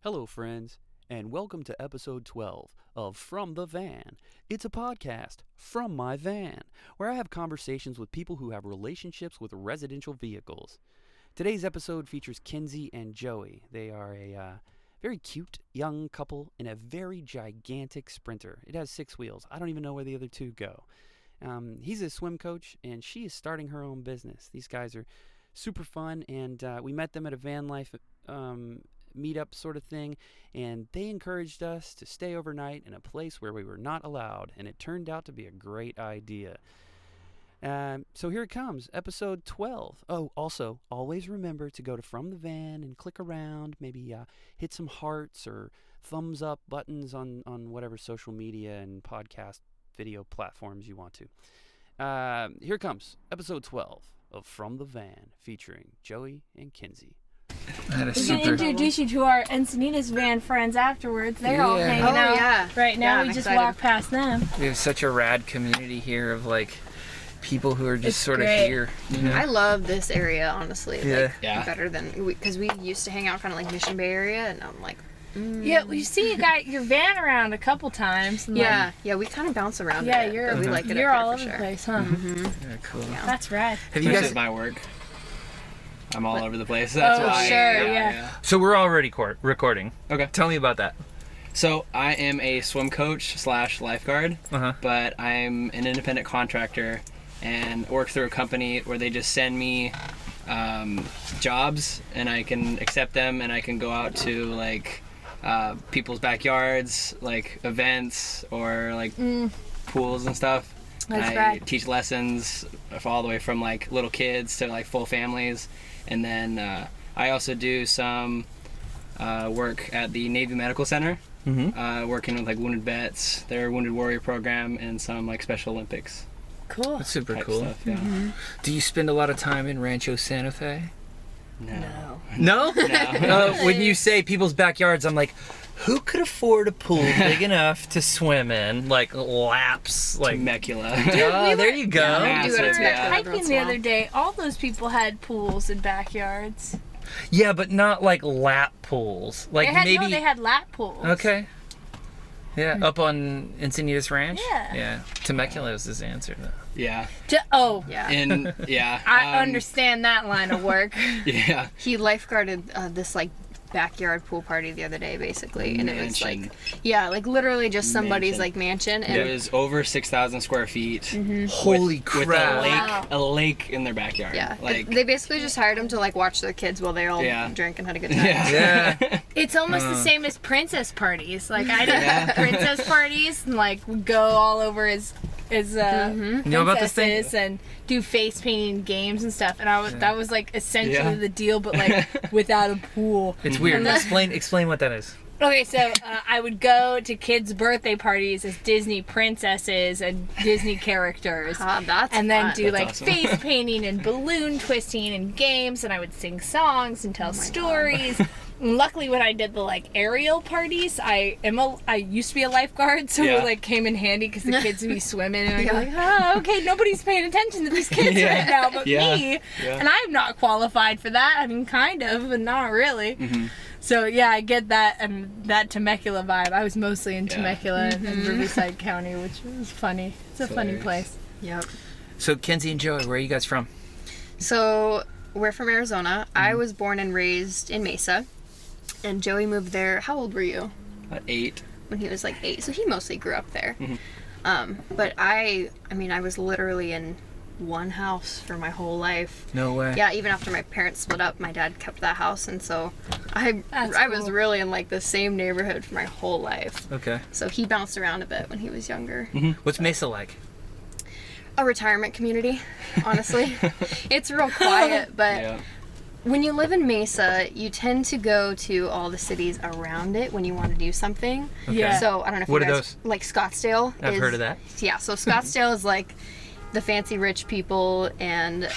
Hello, friends, and welcome to episode 12 of From the Van. It's a podcast from my van, where I have conversations with people who have relationships with residential vehicles. Today's episode features Kensie and Joey. They are a very cute young couple in a very gigantic Sprinter. It has 6 wheels. I don't even know where the other 2 go. He's a swim coach, and she is starting her own business. These guys are super fun, and we met them at a van life meetup sort of thing, and they encouraged us to stay overnight in a place where we were not allowed, and it turned out to be a great idea. So here it comes, episode 12. Oh, also, always remember to go to From the Van and click around, maybe hit some hearts or thumbs up buttons on whatever social media and podcast video platforms you want to. Here it comes, episode 12 of From the Van, featuring Joey and Kensie. We're going to introduce you to our Encinitas van friends afterwards. They're all hanging out right now. We just walked past them. We have such a rad community here of like people who are just sort of here. You know? I love this area, honestly. Better than because we used to hang out kind of like Mission Bay area, and I'm like, Yeah, we see you got your van around a couple times. And yeah, we kind of bounce around. Yeah, we like it. You're all over the place, huh? Yeah, cool. Yeah. That's rad. Have you guys? My work. I'm all over the place. That's why. Yeah. So we're already recording. Okay. Tell me about that. So I am a swim coach / lifeguard, but I'm an independent contractor and work through a company where they just send me jobs, and I can accept them, and I can go out to like people's backyards, like events or like pools and stuff. I teach lessons all the way from like little kids to like full families. And then I also do some work at the Navy Medical Center, working with like wounded vets, their Wounded Warrior program, and some like Special Olympics. Cool. That's super cool. Stuff, yeah. Do you spend a lot of time in Rancho Santa Fe? No? No. When you say people's backyards, I'm like, who could afford a pool big enough to swim in? Like laps, like Temecula. there you go. Yeah, we do it at Temecula. Hiking the other day, all those people had pools and backyards. Yeah, but not like lap pools. Like they had lap pools. Okay. Yeah, up on Encinitas Ranch? Yeah. Temecula was his answer, though. Yeah. Yeah. And yeah. I understand that line of work. Yeah. He lifeguarded this like backyard pool party the other day, basically, and it was like, like literally just somebody's like mansion, and it was over 6,000 square feet. Holy crap! With a lake in their backyard. Yeah, like they basically just hired him to like watch their kids while they all drank and had a good time. Yeah. It's almost the same as princess parties. Like I did princess parties and like go all over his You know about this thing? and do face painting games and stuff, and that was like essentially the deal, but like without a pool. It's weird. Explain what that is. Okay, so I would go to kids' birthday parties as Disney princesses and Disney characters, and then do like face painting and balloon twisting and games, and I would sing songs and tell stories. And luckily, when I did the like aerial parties, I used to be a lifeguard, so it like came in handy because the kids would be swimming, and I'd be like, okay, nobody's paying attention to these kids right now, but me, and I'm not qualified for that. I mean, kind of, but not really. So I get that, and that Temecula vibe. I was mostly in Temecula and Riverside County, which was funny. It's a funny place. Yep. So Kensie and Joey, where are you guys from? So we're from Arizona. I was born and raised in Mesa. And Joey moved there. How old were you? 8. When he was like 8. So he mostly grew up there. But I was literally in one house for my whole life. No way. Yeah, even after my parents split up, my dad kept that house, and so I was really in like the same neighborhood for my whole life. Okay. So he bounced around a bit when he was younger. What's Mesa like? A retirement community, honestly. It's real quiet, but when you live in Mesa, you tend to go to all the cities around it when you want to do something. Okay. Yeah. So I don't know if What you are guys like Scottsdale. I've heard of that. Yeah, so Scottsdale is like the fancy rich people, and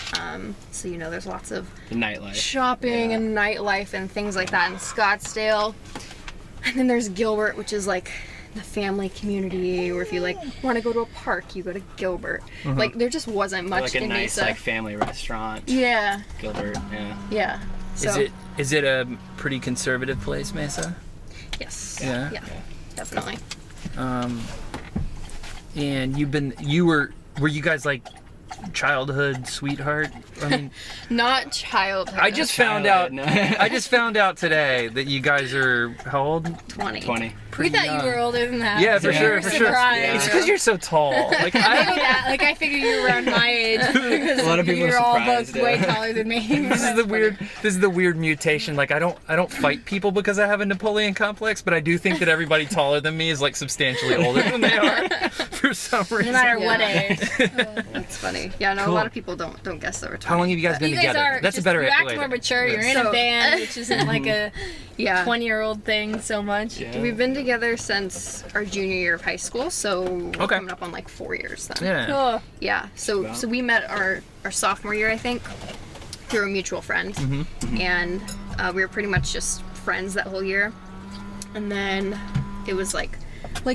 so there's lots of The nightlife. shopping and nightlife and things like that in Scottsdale. And then there's Gilbert, which is like the family community, or if you like want to go to a park, you go to Gilbert. Like there just wasn't much Like a in nice Mesa. like family restaurant. Yeah. Gilbert. Yeah. Yeah. So, Is it a pretty conservative place, Mesa? Yes. Yeah. Yeah. Definitely. And were you guys like childhood sweetheart? I mean, Not childhood. I just found out. No. I just found out today that you guys are how old? 20. 20. We thought you were older than that. Yeah, for We sure, were for sure. surprised. It's because you're so tall. Like I I, know that. Like I figured you were around my age because A lot of people you're are all surprised, both way yeah. taller than me. this is the weird mutation. Like I don't fight people because I have a Napoleon complex, but I do think that everybody taller than me is like substantially older than they are for some reason. No matter what Yeah. age. That's funny. Yeah, no, Cool. a lot of people don't guess that we're 20. How long have you guys been You guys together? are. That's just, a better You act way. more mature. You're in a So- band, which isn't like a Yeah. 20-year-old thing so much. Yeah. We've been together since our junior year of high school, so we're Okay. coming up on like 4 years then. Yeah. Cool. Yeah. So Wow. so we met our sophomore year, I think, through a mutual friend, and we were pretty much just friends that whole year. And then it was like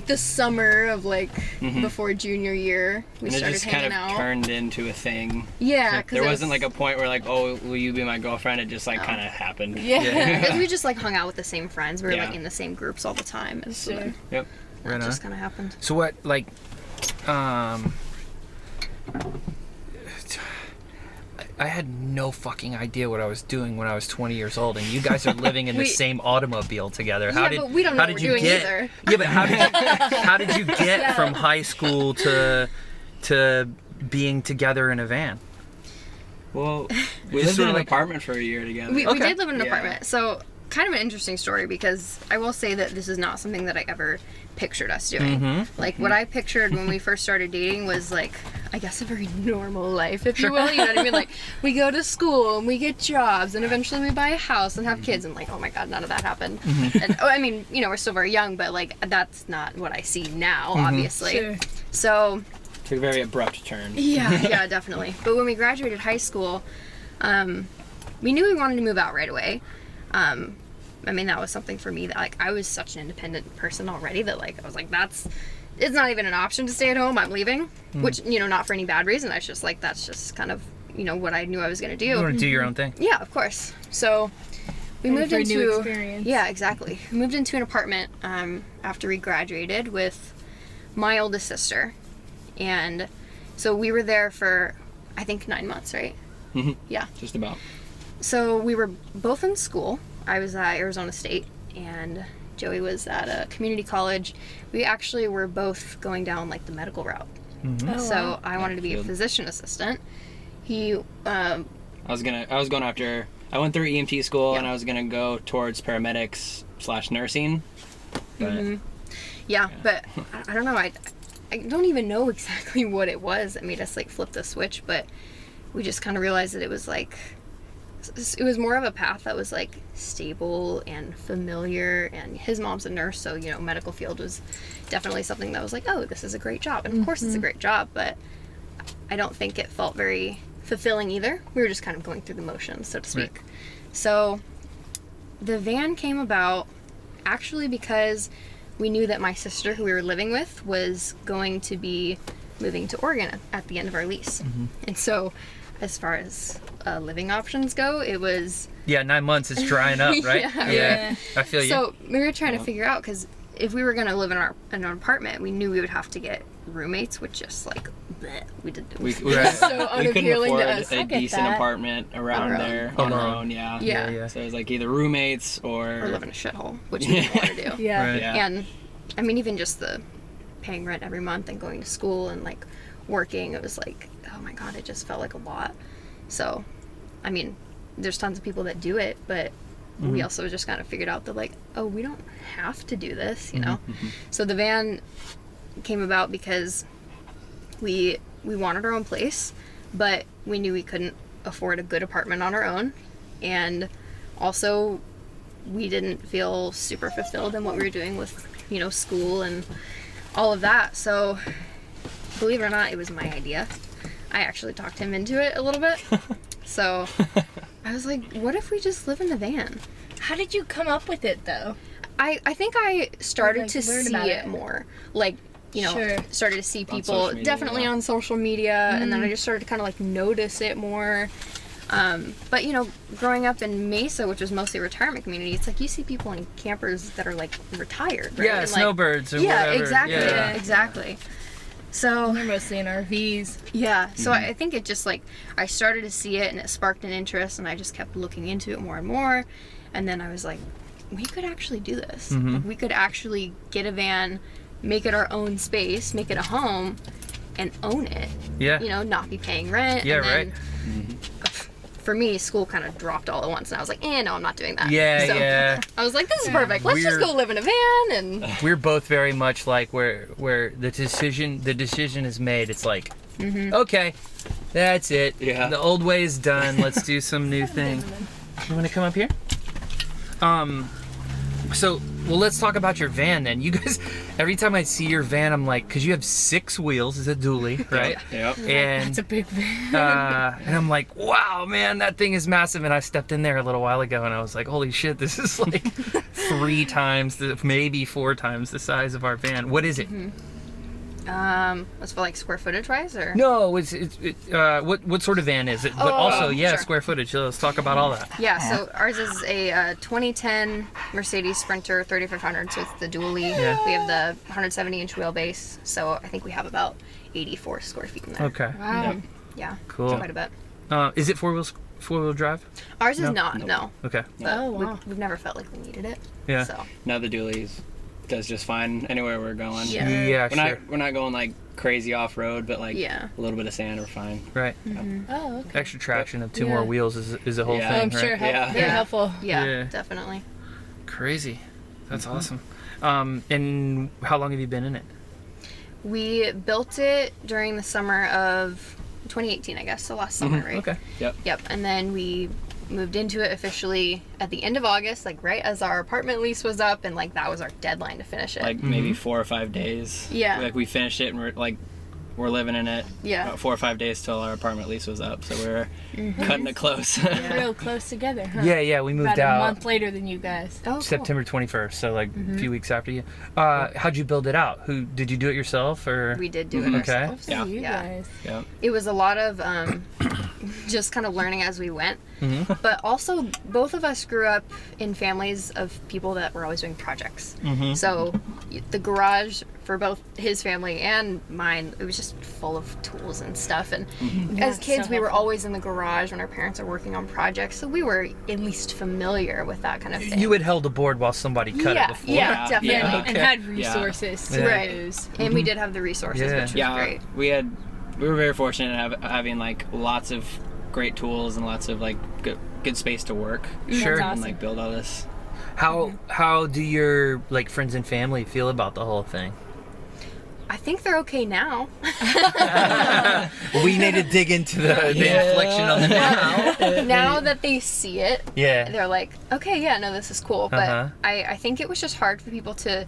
the summer of like before junior year, we And it started just kind hanging of out. turned into a thing. Yeah, because There wasn't like a point where like, oh, will you be my girlfriend? It just like kind of happened. Yeah. because we just like hung out with the same friends. We were Yeah. like in the same groups all the time, and so Sure. then Yep. Right it on. just kind of happened. So what, like, I had no fucking idea what I was doing when I was 20 years old, and you guys are living in the same automobile together. Yeah, but we don't know how what did we're you doing get? either. Yeah, but how did you get from high school to being together in a van? Well, we Just lived sort in of an like- apartment for a year together. We Okay. did live in an Yeah. apartment, so kind of an interesting story because I will say that this is not something that I ever pictured us doing. Like what I pictured when we first started dating was like, I guess a very normal life, if you will. You know what I mean? Like we go to school and we get jobs and eventually we buy a house and have kids and like, oh my god, none of that happened. And I mean, you know, we're still very young, but like that's not what I see now, obviously. Sure. So Took a very abrupt turn. yeah, definitely. But when we graduated high school, we knew we wanted to move out right away. I mean, that was something for me that, like, I was such an independent person already that, like, I was like, it's not even an option to stay at home. I'm leaving. Which, you know, not for any bad reason. I was just like, that's just kind of, you know, what I knew I was going to do. You want to do your own thing? Yeah, of course. So we Ready moved for a into new experience. Yeah, exactly. We moved into an apartment after we graduated with my oldest sister, and so we were there for I think 9 months, right? Yeah. Just about. So we were both in school. I was at Arizona State, and Joey was at a community college. We actually were both going down like the medical route. Oh, So wow. I wanted to be a Good. physician assistant. He I was going after. I went through EMT school and Yeah. I was gonna go towards paramedics / nursing. But Yeah, but I don't know. I don't even know exactly what it was that made us like flip the switch, but we just kind of realized that it was like it was more of a path that was like stable and familiar. And his mom's a nurse, so you know, medical field was definitely something that was like, oh, this is a great job, and of course it's a great job, but I don't think it felt very fulfilling either. We were just kind of going through the motions, so to speak. Right. So the van came about actually because we knew that my sister, who we were living with, was going to be moving to Oregon at the end of our lease. And so as far as living options go, it was Yeah, 9 months is drying up, right? Yeah. I feel you. so we were trying to figure out, because if we were going to live in an apartment, we knew we would have to get roommates, which just like bleh, we did we so couldn't unappealing afford to us. a I get decent that. apartment around On our there own. on our Alone. own. Yeah. Yeah. So it was like either roommates or or live in a shithole, which we didn't want to do. Yeah. Right. Yeah. And I mean, even just the paying rent every month and going to school and like working, it was like, oh my god, it just felt like a lot. So, I mean, there's tons of people that do it, but we also just kind of figured out that like, oh, we don't have to do this, you know? So the van came about because we wanted our own place, but we knew we couldn't afford a good apartment on our own, and also we didn't feel super fulfilled in what we were doing with, you know, school and all of that. So believe it or not, it was my idea. I actually talked him into it a little bit. So I was like, what if we just live in the van? How did you come up with it though? I think I started Like, to learn see about it it. more. Like, you know, Sure. started to see people social media, definitely yeah. on social media, and then I just started to kind of like notice it more. But, growing up in Mesa, which was mostly a retirement community, it's like you see people in campers that are, like, retired, right? Yeah, and, snowbirds or yeah, whatever. Exactly. Yeah, exactly. So they're mostly in RVs. Yeah, so I think it just, like, I started to see it, and it sparked an interest, and I just kept looking into it more and more. And then I was like, we could actually do this. Like, we could actually get a van, make it our own space, make it a home, and own it. Yeah. Not be paying rent. Yeah, and then, right. For me, school kind of dropped all at once, and I was like, no, I'm not doing that. Yeah, so yeah. I was like, this is perfect. Let's just go live in a van, and... We're both very much like where the decision is made. It's like, okay, that's it. Yeah. The old way is done. Let's do some new thing. You want to come up here? So, well, let's talk about your van then. You guys, every time I see your van, I'm like, because you have 6 wheels, it's a dually, right? Yep. And It's a big van. and I'm like, wow, man, that thing is massive. And I stepped in there a little while ago, and I was like, holy shit, this is like 3 times, maybe 4 times the size of our van. What is it? That's for, like, square footage wise, or? No, what sort of van is it? But also, sure. square footage. So let's talk about all that. Yeah, so ours is a 2010 Mercedes Sprinter 3500, so it's the dually. Yeah. We have the 170-inch wheelbase, so I think we have about 84 square feet in there. Okay. Wow. Yeah, Cool. quite a bit. Is it four-wheel drive? Ours is No? not, no. Okay. But Oh, wow. we've never felt like we needed it. Yeah. So, Now the dualies does just fine anywhere we're going. Yeah. Yeah, sure. We're not going like crazy off road, but like Yeah. a little bit of sand, we're fine. Right. Oh, okay. Extra traction of 2 Yeah. more wheels is a whole Yeah. thing, I'm right? sure Yeah. very Yeah. helpful. yeah, Yeah. definitely. Crazy. That's awesome. And how long have you been in it? We built it during the summer of 2018, I guess, so last summer, right? Okay. Yep, and then we moved into it officially at the end of August, like right as our apartment lease was up, and like that was our deadline to finish it. Like maybe 4 or 5 days. Yeah. Like we finished it and we're living in it. Yeah. About 4 or 5 days till our apartment lease was up, so we were cutting it close. Real close together, huh? Yeah, we moved About out a month later than you guys. Oh, cool. September 21st, so like a few weeks after you. How'd you build it out? Did you do it yourself or? We did do it Okay. ourselves. Yeah. You Yeah. guys. Yeah. It was a lot of just kind of learning as we went. But also, both of us grew up in families of people that were always doing projects. So the garage for both his family and mine, it was just full of tools and stuff. And as kids, so we were helpful. always in the garage when our parents are working on projects. So we were at least familiar with that kind of thing. You had held a board while somebody cut it before. Yeah, definitely. Yeah. And had resources to Right. use. And we did have the resources, Yeah. which was Yeah, great. we were very fortunate having like lots of great tools and lots of like good space to work. Sure. That's And awesome. like build all this. How do your like friends and family feel about the whole thing? I think they're okay now. We need to dig into the inflection on the now. Now that they see it, Yeah. they're like, okay, yeah, no, this is cool. But Uh-huh. I think it was just hard for people to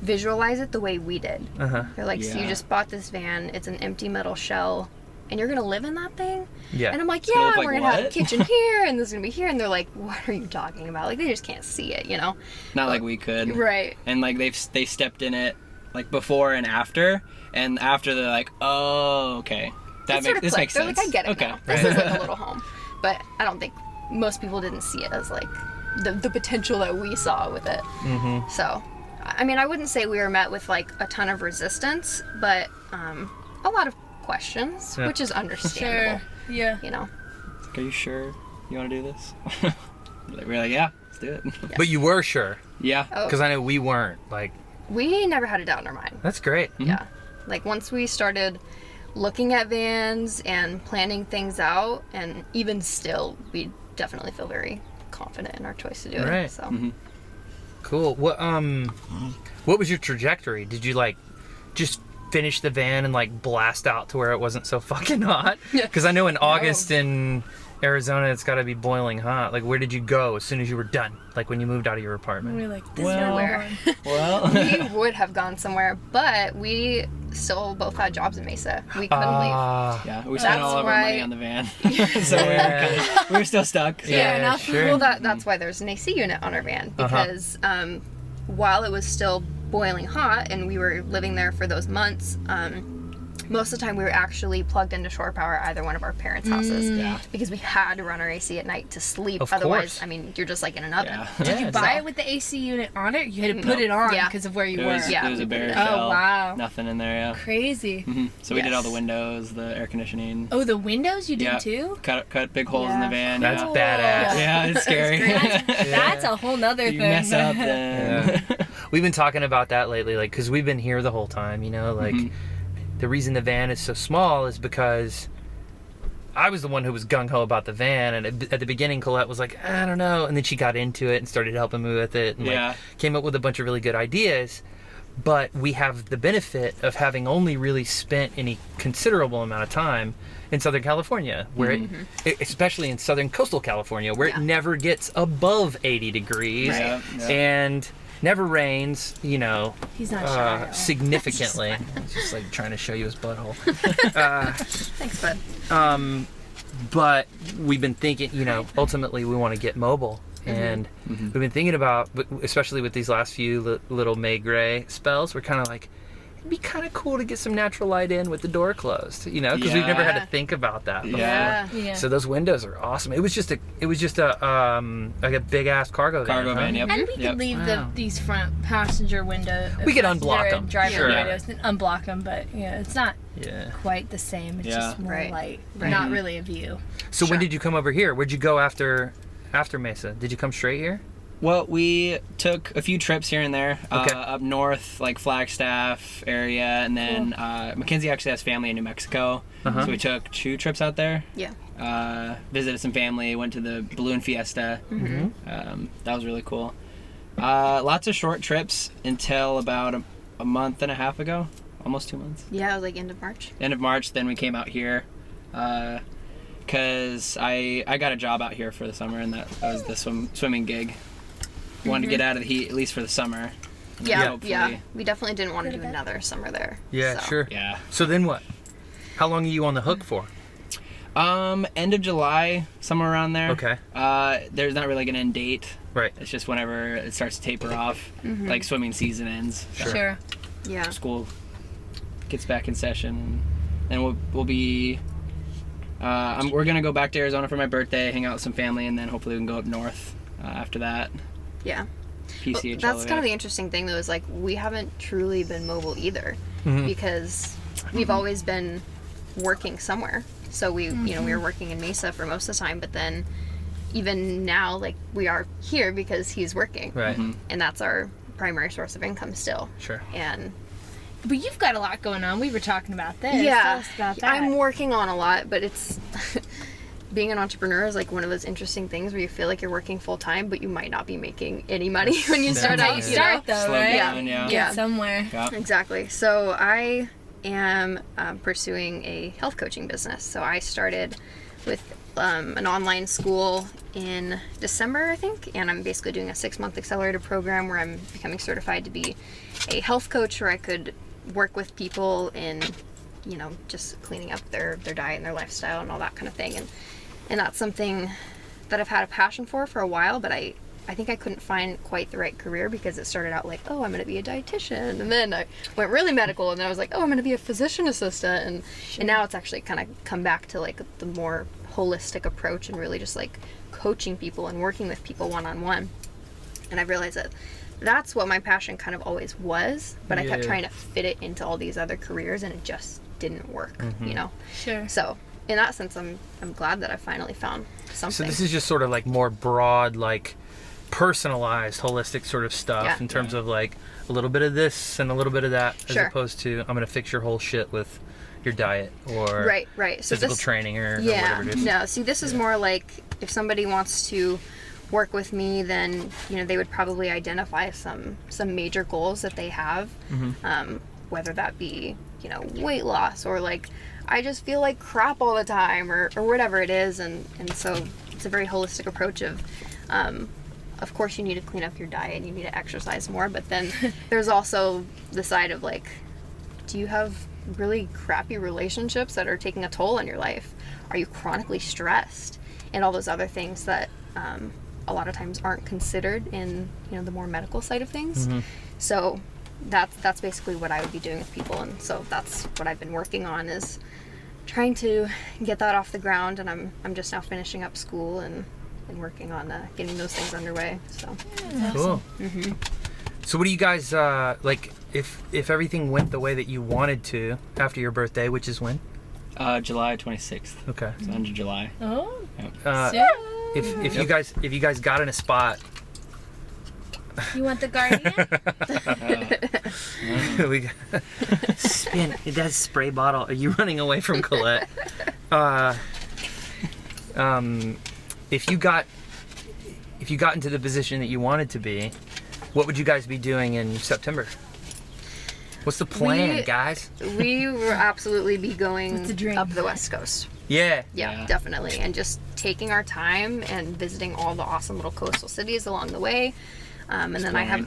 visualize it the way we did. They're like, so you Yeah. just bought this van, it's an empty metal shell, and you're gonna live in that thing? Yeah. And I'm like, gonna yeah, look like we're gonna have a what? kitchen here, and this is gonna be here. And they're like, what are you talking about? Like, they just can't see it, you know? Not like we could. Right. And like they stepped in it like before and after. And after they're like, oh, okay. It sort of This clicked. makes They're sense. like, I get it Okay. now. This is like a little home. But I don't think most people didn't see it as like the potential that we saw with it. So, I mean, I wouldn't say we were met with like a ton of resistance, but a lot of questions, Yeah. which is understandable. Sure. Yeah. You know. Are you sure you want to do this? We're like, yeah, let's do it. But you were sure, Yeah. Oh, because I know we weren't. Like, we never had a doubt in our mind. that's great. Yeah. Like once we started looking at vans and planning things out, and even still, we definitely feel very confident in our choice to do Right. it. So. Cool. What was your trajectory? Did you like just finish the van and like blast out to where it wasn't so fucking hot? Because I know in August in Arizona it's got to be boiling hot. Like, where did you go as soon as you were done? Like when you moved out of your apartment? We're like, this Well- is Well. We would have gone somewhere, but we still both had jobs in Mesa. We couldn't leave. Yeah, we spent That's all of our money why- on the van. So Yeah. we were still stuck. So. Yeah, enough. sure. Well, that's why there's an AC unit on our van, because while it was still boiling hot and we were living there for those months, most of the time we were actually plugged into shore power at either one of our parents' houses because we had to run our AC at night to sleep. Of Otherwise, course. I mean, you're just like in an oven. Yeah. Did you buy it with the AC unit on it? You had to put it on because of where you were. It was a bare Oh, shell. wow. Nothing in there, yeah. Crazy. So we did all the windows, the air conditioning. Oh, the windows you did too? Cut big holes in the van. That's yeah. badass. Yeah, it's scary. That's a whole nother you thing. mess up then. We've been talking about that lately, like, because we've been here the whole time, you know, like, the reason the van is so small is because I was the one who was gung-ho about the van, and at the beginning Colette was like, I don't know, and then she got into it and started helping me with it, and like, came up with a bunch of really good ideas. But we have the benefit of having only really spent any considerable amount of time in Southern California, where it, especially in Southern Coastal California, where it never gets above 80 degrees and never rains, you know, He's not shy. significantly. It's just like trying to show you his butthole. Thanks, bud. But we've been thinking, you know, ultimately we want to get mobile. And we've been thinking about, especially with these last few little May gray spells, we're kind of like, it'd be kind of cool to get some natural light in with the door closed, you know, because we've never had to think about that before. Yeah. So those windows are awesome. It was just a like a big ass cargo van. Cargo van, yep. And we could leave these front passenger window. We could passenger unblock and them. Driver Sure. windows and unblock them, but it's not quite the same. It's just more light, not really a view. So when did you come over here? Where'd you go after Mesa? Did you come straight here? Well, we took a few trips here and there, Okay. up north, like Flagstaff area, and then Mackenzie actually has family in New Mexico, so we took 2 trips out there. Yeah. Visited some family, went to the balloon fiesta. That was really cool. Lots of short trips until about a month and a half ago, almost 2 months. Yeah, it was like end of March. End of March, then we came out here. Because I got a job out here for the summer, and that was the swimming gig. Wanted to get out of the heat, at least for the summer. Yeah. We definitely didn't want to do another summer there. Yeah, so. sure. Yeah. So then what? How long are you on the hook for? End of July, somewhere around there. Okay. There's not really an end date. Right. It's just whenever it starts to taper off, like swimming season ends. Sure. Yeah. School gets back in session, and we'll be. We're gonna go back to Arizona for my birthday, hang out with some family, and then hopefully we can go up north after that. Yeah. PCH. That's kind of the interesting thing, though, is like we haven't truly been mobile either, because we've always been working somewhere. So we, you know, we were working in Mesa for most of the time, but then even now, like, we are here because he's working, Right. and that's our primary source of income still. Sure. And But you've got a lot going on. We were talking about this. yeah, Tell us about that. I'm working on a lot, but it's being an entrepreneur is like one of those interesting things where you feel like you're working full time, but you might not be making any money when you start out. You start though, Slow right? down, yeah. Get somewhere. Yeah. Exactly. So I am pursuing a health coaching business. So I started with an online school in December, I think, and I'm basically doing a 6-month accelerator program where I'm becoming certified to be a health coach, where I could work with people in, you know, just cleaning up their diet and their lifestyle and all that kind of thing. And that's something that I've had a passion for a while, but I think I couldn't find quite the right career, because it started out like, oh, I'm going to be a dietitian, and then I went really medical, and then I was like, oh, I'm going to be a physician assistant, and now it's actually kind of come back to like the more holistic approach and really just like coaching people and working with people one-on-one. And I realized that that's what my passion kind of always was, but I kept trying to fit it into all these other careers, and it just didn't work, you know? Sure. So in that sense, I'm glad that I finally found something. So this is just sort of like more broad, like personalized, holistic sort of stuff in terms of like a little bit of this and a little bit of that, as opposed to I'm going to fix your whole shit with your diet or right. So physical training or whatever it is. No, see, this is more like if somebody wants to work with me, then, you know, they would probably identify some major goals that they have, whether that be, you know, weight loss, or like I just feel like crap all the time, or whatever it is, and so it's a very holistic approach of course you need to clean up your diet and you need to exercise more, but then there's also the side of like, do you have really crappy relationships that are taking a toll on your life? Are you chronically stressed? And all those other things that a lot of times aren't considered in, you know, the more medical side of things. So that's basically what I would be doing with people, and so that's what I've been working on, is trying to get that off the ground, and I'm just now finishing up school and working on getting those things underway. So cool. So what do you guys like, if everything went the way that you wanted to after your birthday, which is when? July 26th. Okay. So end of July. Oh. If you guys got in a spot, You want the Guardian? we spin. It does spray bottle. Are you running away from Colette? If you got into the position that you wanted to be, what would you guys be doing in September? What's the plan, guys? We will absolutely be going What's the dream? up the West Coast. Yeah. Yeah, definitely. And just taking our time and visiting all the awesome little coastal cities along the way. And then I have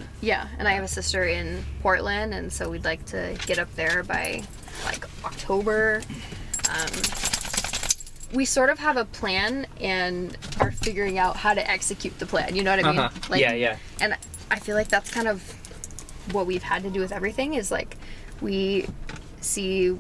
a sister in Portland, and so we'd like to get up there by like October. We sort of have a plan and are figuring out how to execute the plan. You know what I mean? Like, yeah. And I feel like that's kind of what we've had to do with everything, is like we see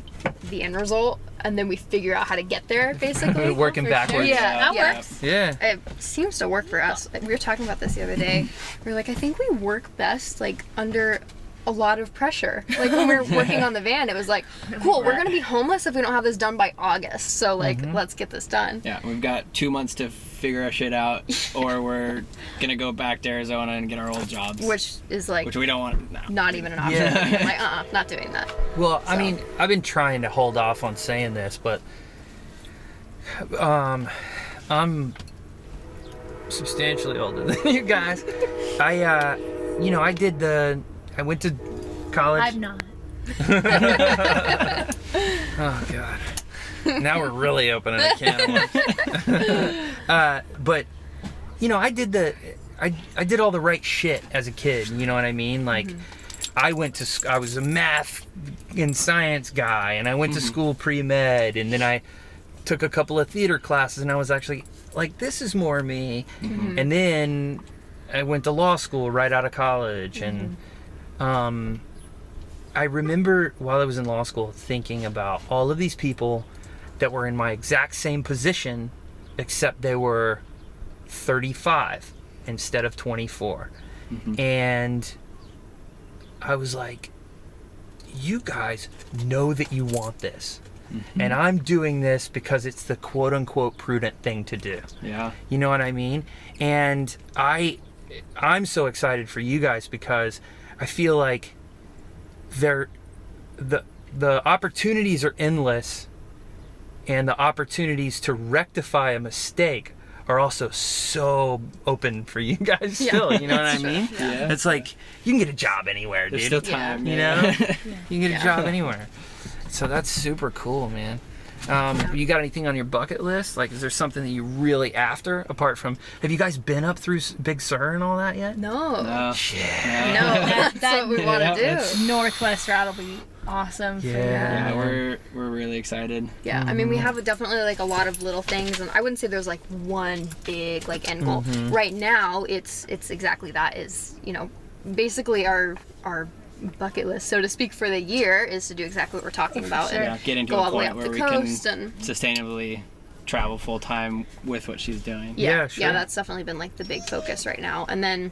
the end result and then we figure out how to get there, basically. Working backwards. Yeah, That works. Yeah. It seems to work for us. We were talking about this the other day. We were like, I think we work best like under a lot of pressure. Like when we were working on the van, it was like, cool, we're gonna be homeless if we don't have this done by August. So like, let's get this done. Yeah, we've got 2 months to figure our shit out, or we're gonna go back to Arizona and get our old jobs. Which is like, Which we don't want. No. not even an option. Yeah. I'm like, not doing that. Well, I mean, I've been trying to hold off on saying this, but I'm substantially older than you guys. I went to college. I'm not. Oh God. Now we're really opening a can of worms. But I did all the right shit as a kid. You know what I mean? Like, I was a math and science guy, and I went to school pre-med, and then I took a couple of theater classes, and I was actually like, this is more me. And then I went to law school right out of college, and I remember while I was in law school thinking about all of these people that were in my exact same position, except they were 35 instead of 24. And I was like, you guys know that you want this. And I'm doing this because it's the quote unquote prudent thing to do. Yeah. You know what I mean? And I'm so excited for you guys because I feel like the opportunities are endless, and the opportunities to rectify a mistake are also so open for you guys still. You know what I mean? Yeah. It's like you can get a job anywhere, dude. There's still time. You know? You can get a job anywhere. So that's super cool, man. You got anything on your bucket list? Like, is there something that you really after, apart from, have you guys been up through Big Sur and all that yet? No. Shit. No, that's what we want to do. Northwest route will be awesome for Yeah. Yeah, we're really excited. Yeah, I mean, we have definitely like a lot of little things, and I wouldn't say there's like one big like end goal. Right now, it's exactly that, is, basically our bucket list, so to speak, for the year is to do exactly what we're talking about, and Get into go a all the way point up where the we coast can and sustainably travel full time with what she's doing. Yeah, sure. yeah, that's definitely been like the big focus right now. And then,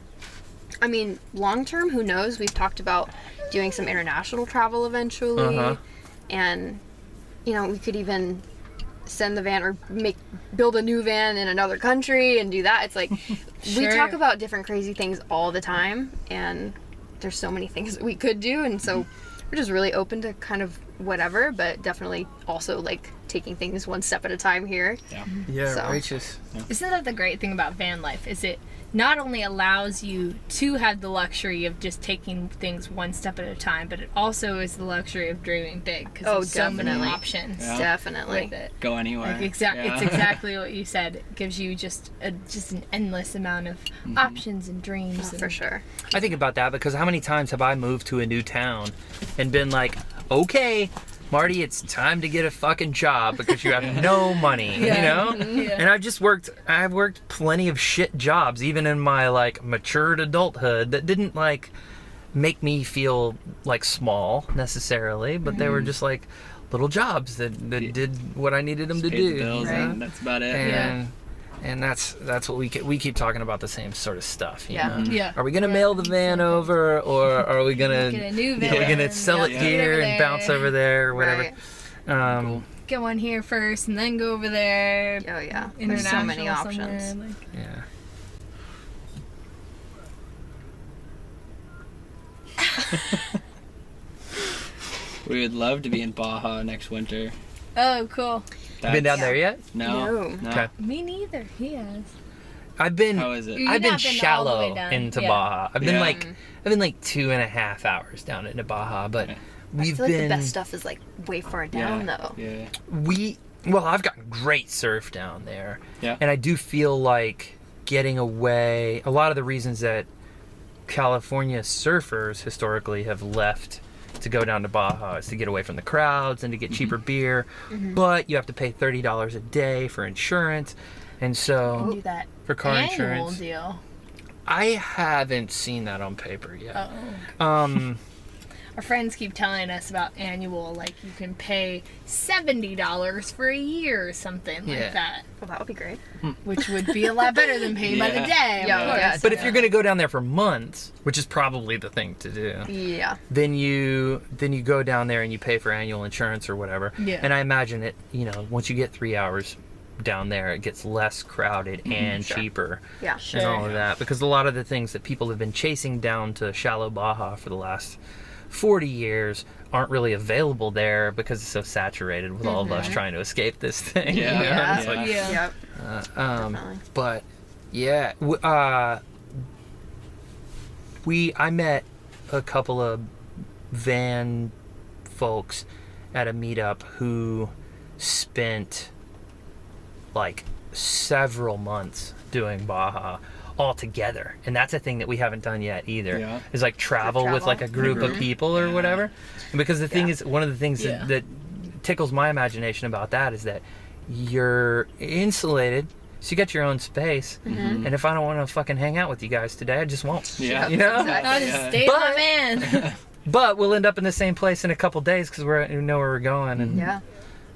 I mean, long term, who knows? We've talked about doing some international travel eventually, and we could even send the van or build a new van in another country and do that. It's like we talk about different crazy things all the time, and there's so many things that we could do, and so we're just really open to kind of whatever, but definitely also like taking things one step at a time here. Yeah, So. righteous. Isn't that the great thing about van life? Is it not only allows you to have the luxury of just taking things one step at a time, but it also is the luxury of dreaming big, because there's so many definitely. options Definitely. with it. Go anywhere. Like it's exactly what you said. It gives you just an endless amount of options and dreams. For sure. I think about that because how many times have I moved to a new town and been like, okay, Marty, it's time to get a fucking job because you have no money, And I've worked plenty of shit jobs, even in my like matured adulthood, that didn't like make me feel like small necessarily, but they were just like little jobs that did what I needed them to do. The bills, right? and that's about it. And that's what we keep talking about, the same sort of stuff. You know? Yeah. Are we gonna mail the van over, or are we gonna get a new van? Are we gonna sell it here and bounce over there or whatever? Right. Cool. Get one here first and then go over there. Oh yeah, there's so many options. Yeah. We would love to be in Baja next winter. Oh, cool. Been down there yet? No. Okay. Me neither. He has. I've been. How is it? You've I've been not been all the shallow way down. into Yeah. Baja. I've been Yeah. like 2.5 hours down into Baja, but Okay. I we've feel like been. the best stuff is like way far down though. Yeah. Well, I've got great surf down there. Yeah. And I do feel like getting away, a lot of the reasons that California surfers historically have left to go down to Baja is to get away from the crowds and to get cheaper beer. But you have to pay $30 a day for insurance. And so Do that for car annual insurance. deal. I haven't seen that on paper yet. Oh. Our friends keep telling us about annual, like you can pay $70 for a year or something Yeah. like that, Well, that would be great. which would be a lot better than paying by the day. Of Yeah, course. yeah. But if you're going to go down there for months, which is probably the thing to do, Yeah. then you go down there and you pay for annual insurance or whatever. Yeah. And I imagine it, once you get 3 hours down there, it gets less crowded and Sure. cheaper Yeah. and all of that. Because a lot of the things that people have been chasing down to shallow Baja for the last 40 years aren't really available there because it's so saturated with all of us trying to escape this thing. Yeah. Yeah. It's like, Yeah. Yep. Definitely. but yeah, I met a couple of van folks at a meetup who spent like several months doing Baja all together, and that's a thing that we haven't done yet either. Yeah. Is like travel with like a group of people or whatever. And because the thing is, one of the things that tickles my imagination about that is that you're insulated, so you got your own space. And if I don't want to fucking hang out with you guys today, I just won't. Yeah. You know. Exactly. I'll just stay with my man. But we'll end up in the same place in a couple days because we know where we're going, and Yeah.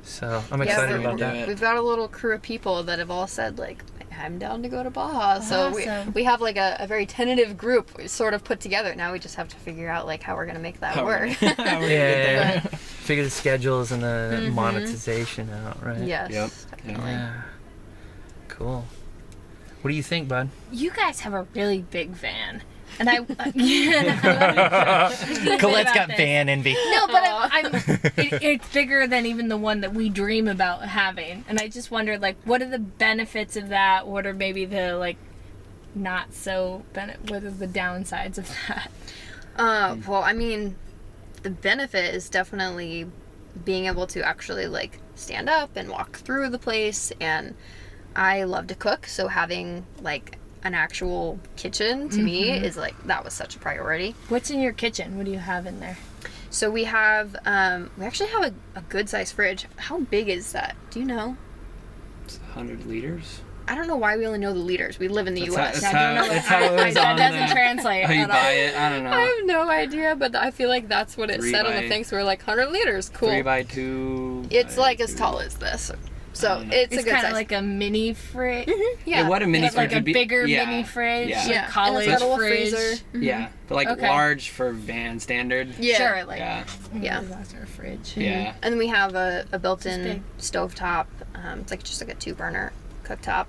so I'm excited we're- about that. We've got a little crew of people that have all said like, I'm down to go to Baja. So Awesome. we have like a very tentative group sort of put together. Now we just have to figure out like how we're gonna make that work. Yeah, figure the schedules and the monetization out, right? Yes. Yep. Definitely. Yeah. Cool. What do you think, bud? You guys have a really big van. And Colette's got van envy. No, but it's bigger than even the one that we dream about having. And I just wondered, like, what are the benefits of that? What are maybe the, like, not so, what are the downsides of that? Well, I mean, the benefit is definitely being able to actually like stand up and walk through the place. And I love to cook, so having like an actual kitchen to me is like, that was such a priority. What's in your kitchen? What do you have in there? So we have, we actually have a good sized fridge. How big is that? Do you know? It's 100 liters. I don't know why we only know the liters. We live in the U.S. That's I don't know. That's how it was that on doesn't the- translate How you at buy all. it? I don't know. I have no idea, but I feel like that's what it 3 said on the by- thing. So we're like 100 liters. Cool. 3x2. It's by like as 2. tall as this. So know. it's a It's good kind size. of like a mini fridge. yeah. What a mini It's fridge like a would be. bigger yeah. mini fridge, Yeah. like Yeah. college and it's got a little fridge. freezer. Yeah, but like Okay. large for van standard. Yeah. Sure, like Yeah. Yeah. that's our fridge. Yeah. And then we have a It's built-in big. stovetop. It's like just like a 2-burner cooktop.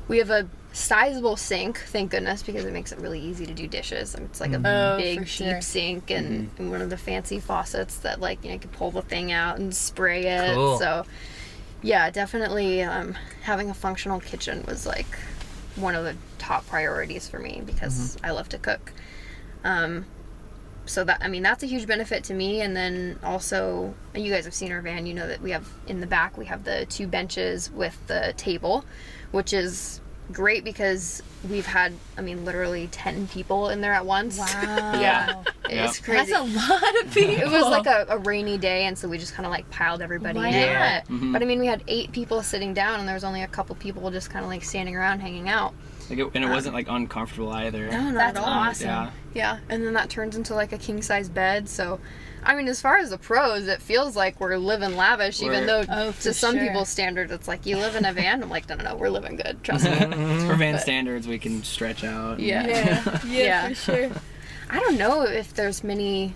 We have a sizable sink, thank goodness, because it makes it really easy to do dishes. It's like a Oh, big, for sure. deep sink and one of the fancy faucets that like, you can pull the thing out and spray it. Cool. So yeah, definitely having a functional kitchen was like one of the top priorities for me because I love to cook. So that, I mean, that's a huge benefit to me. And then also, you guys have seen our van, you know that we have in the back, we have the 2 benches with the table, which is great because we've had, I mean, literally 10 people in there at once. Wow. Yeah. It's Yep. crazy. That's a lot of people. It was like a rainy day, and so we just kind of like piled everybody Why in. not? But I mean, we had 8 people sitting down, and there was only a couple people just kind of like standing around hanging out. Like and it wasn't like uncomfortable either. No, not That's at all. awesome. Yeah. Yeah, and then that turns into like a king-size bed, so I mean, as far as the pros, it feels like we're living lavish, even though to some people's standards, it's like, you live in a van? I'm like, no, we're living good, trust me. For van standards, we can stretch out. Yeah, for sure. I don't know if there's many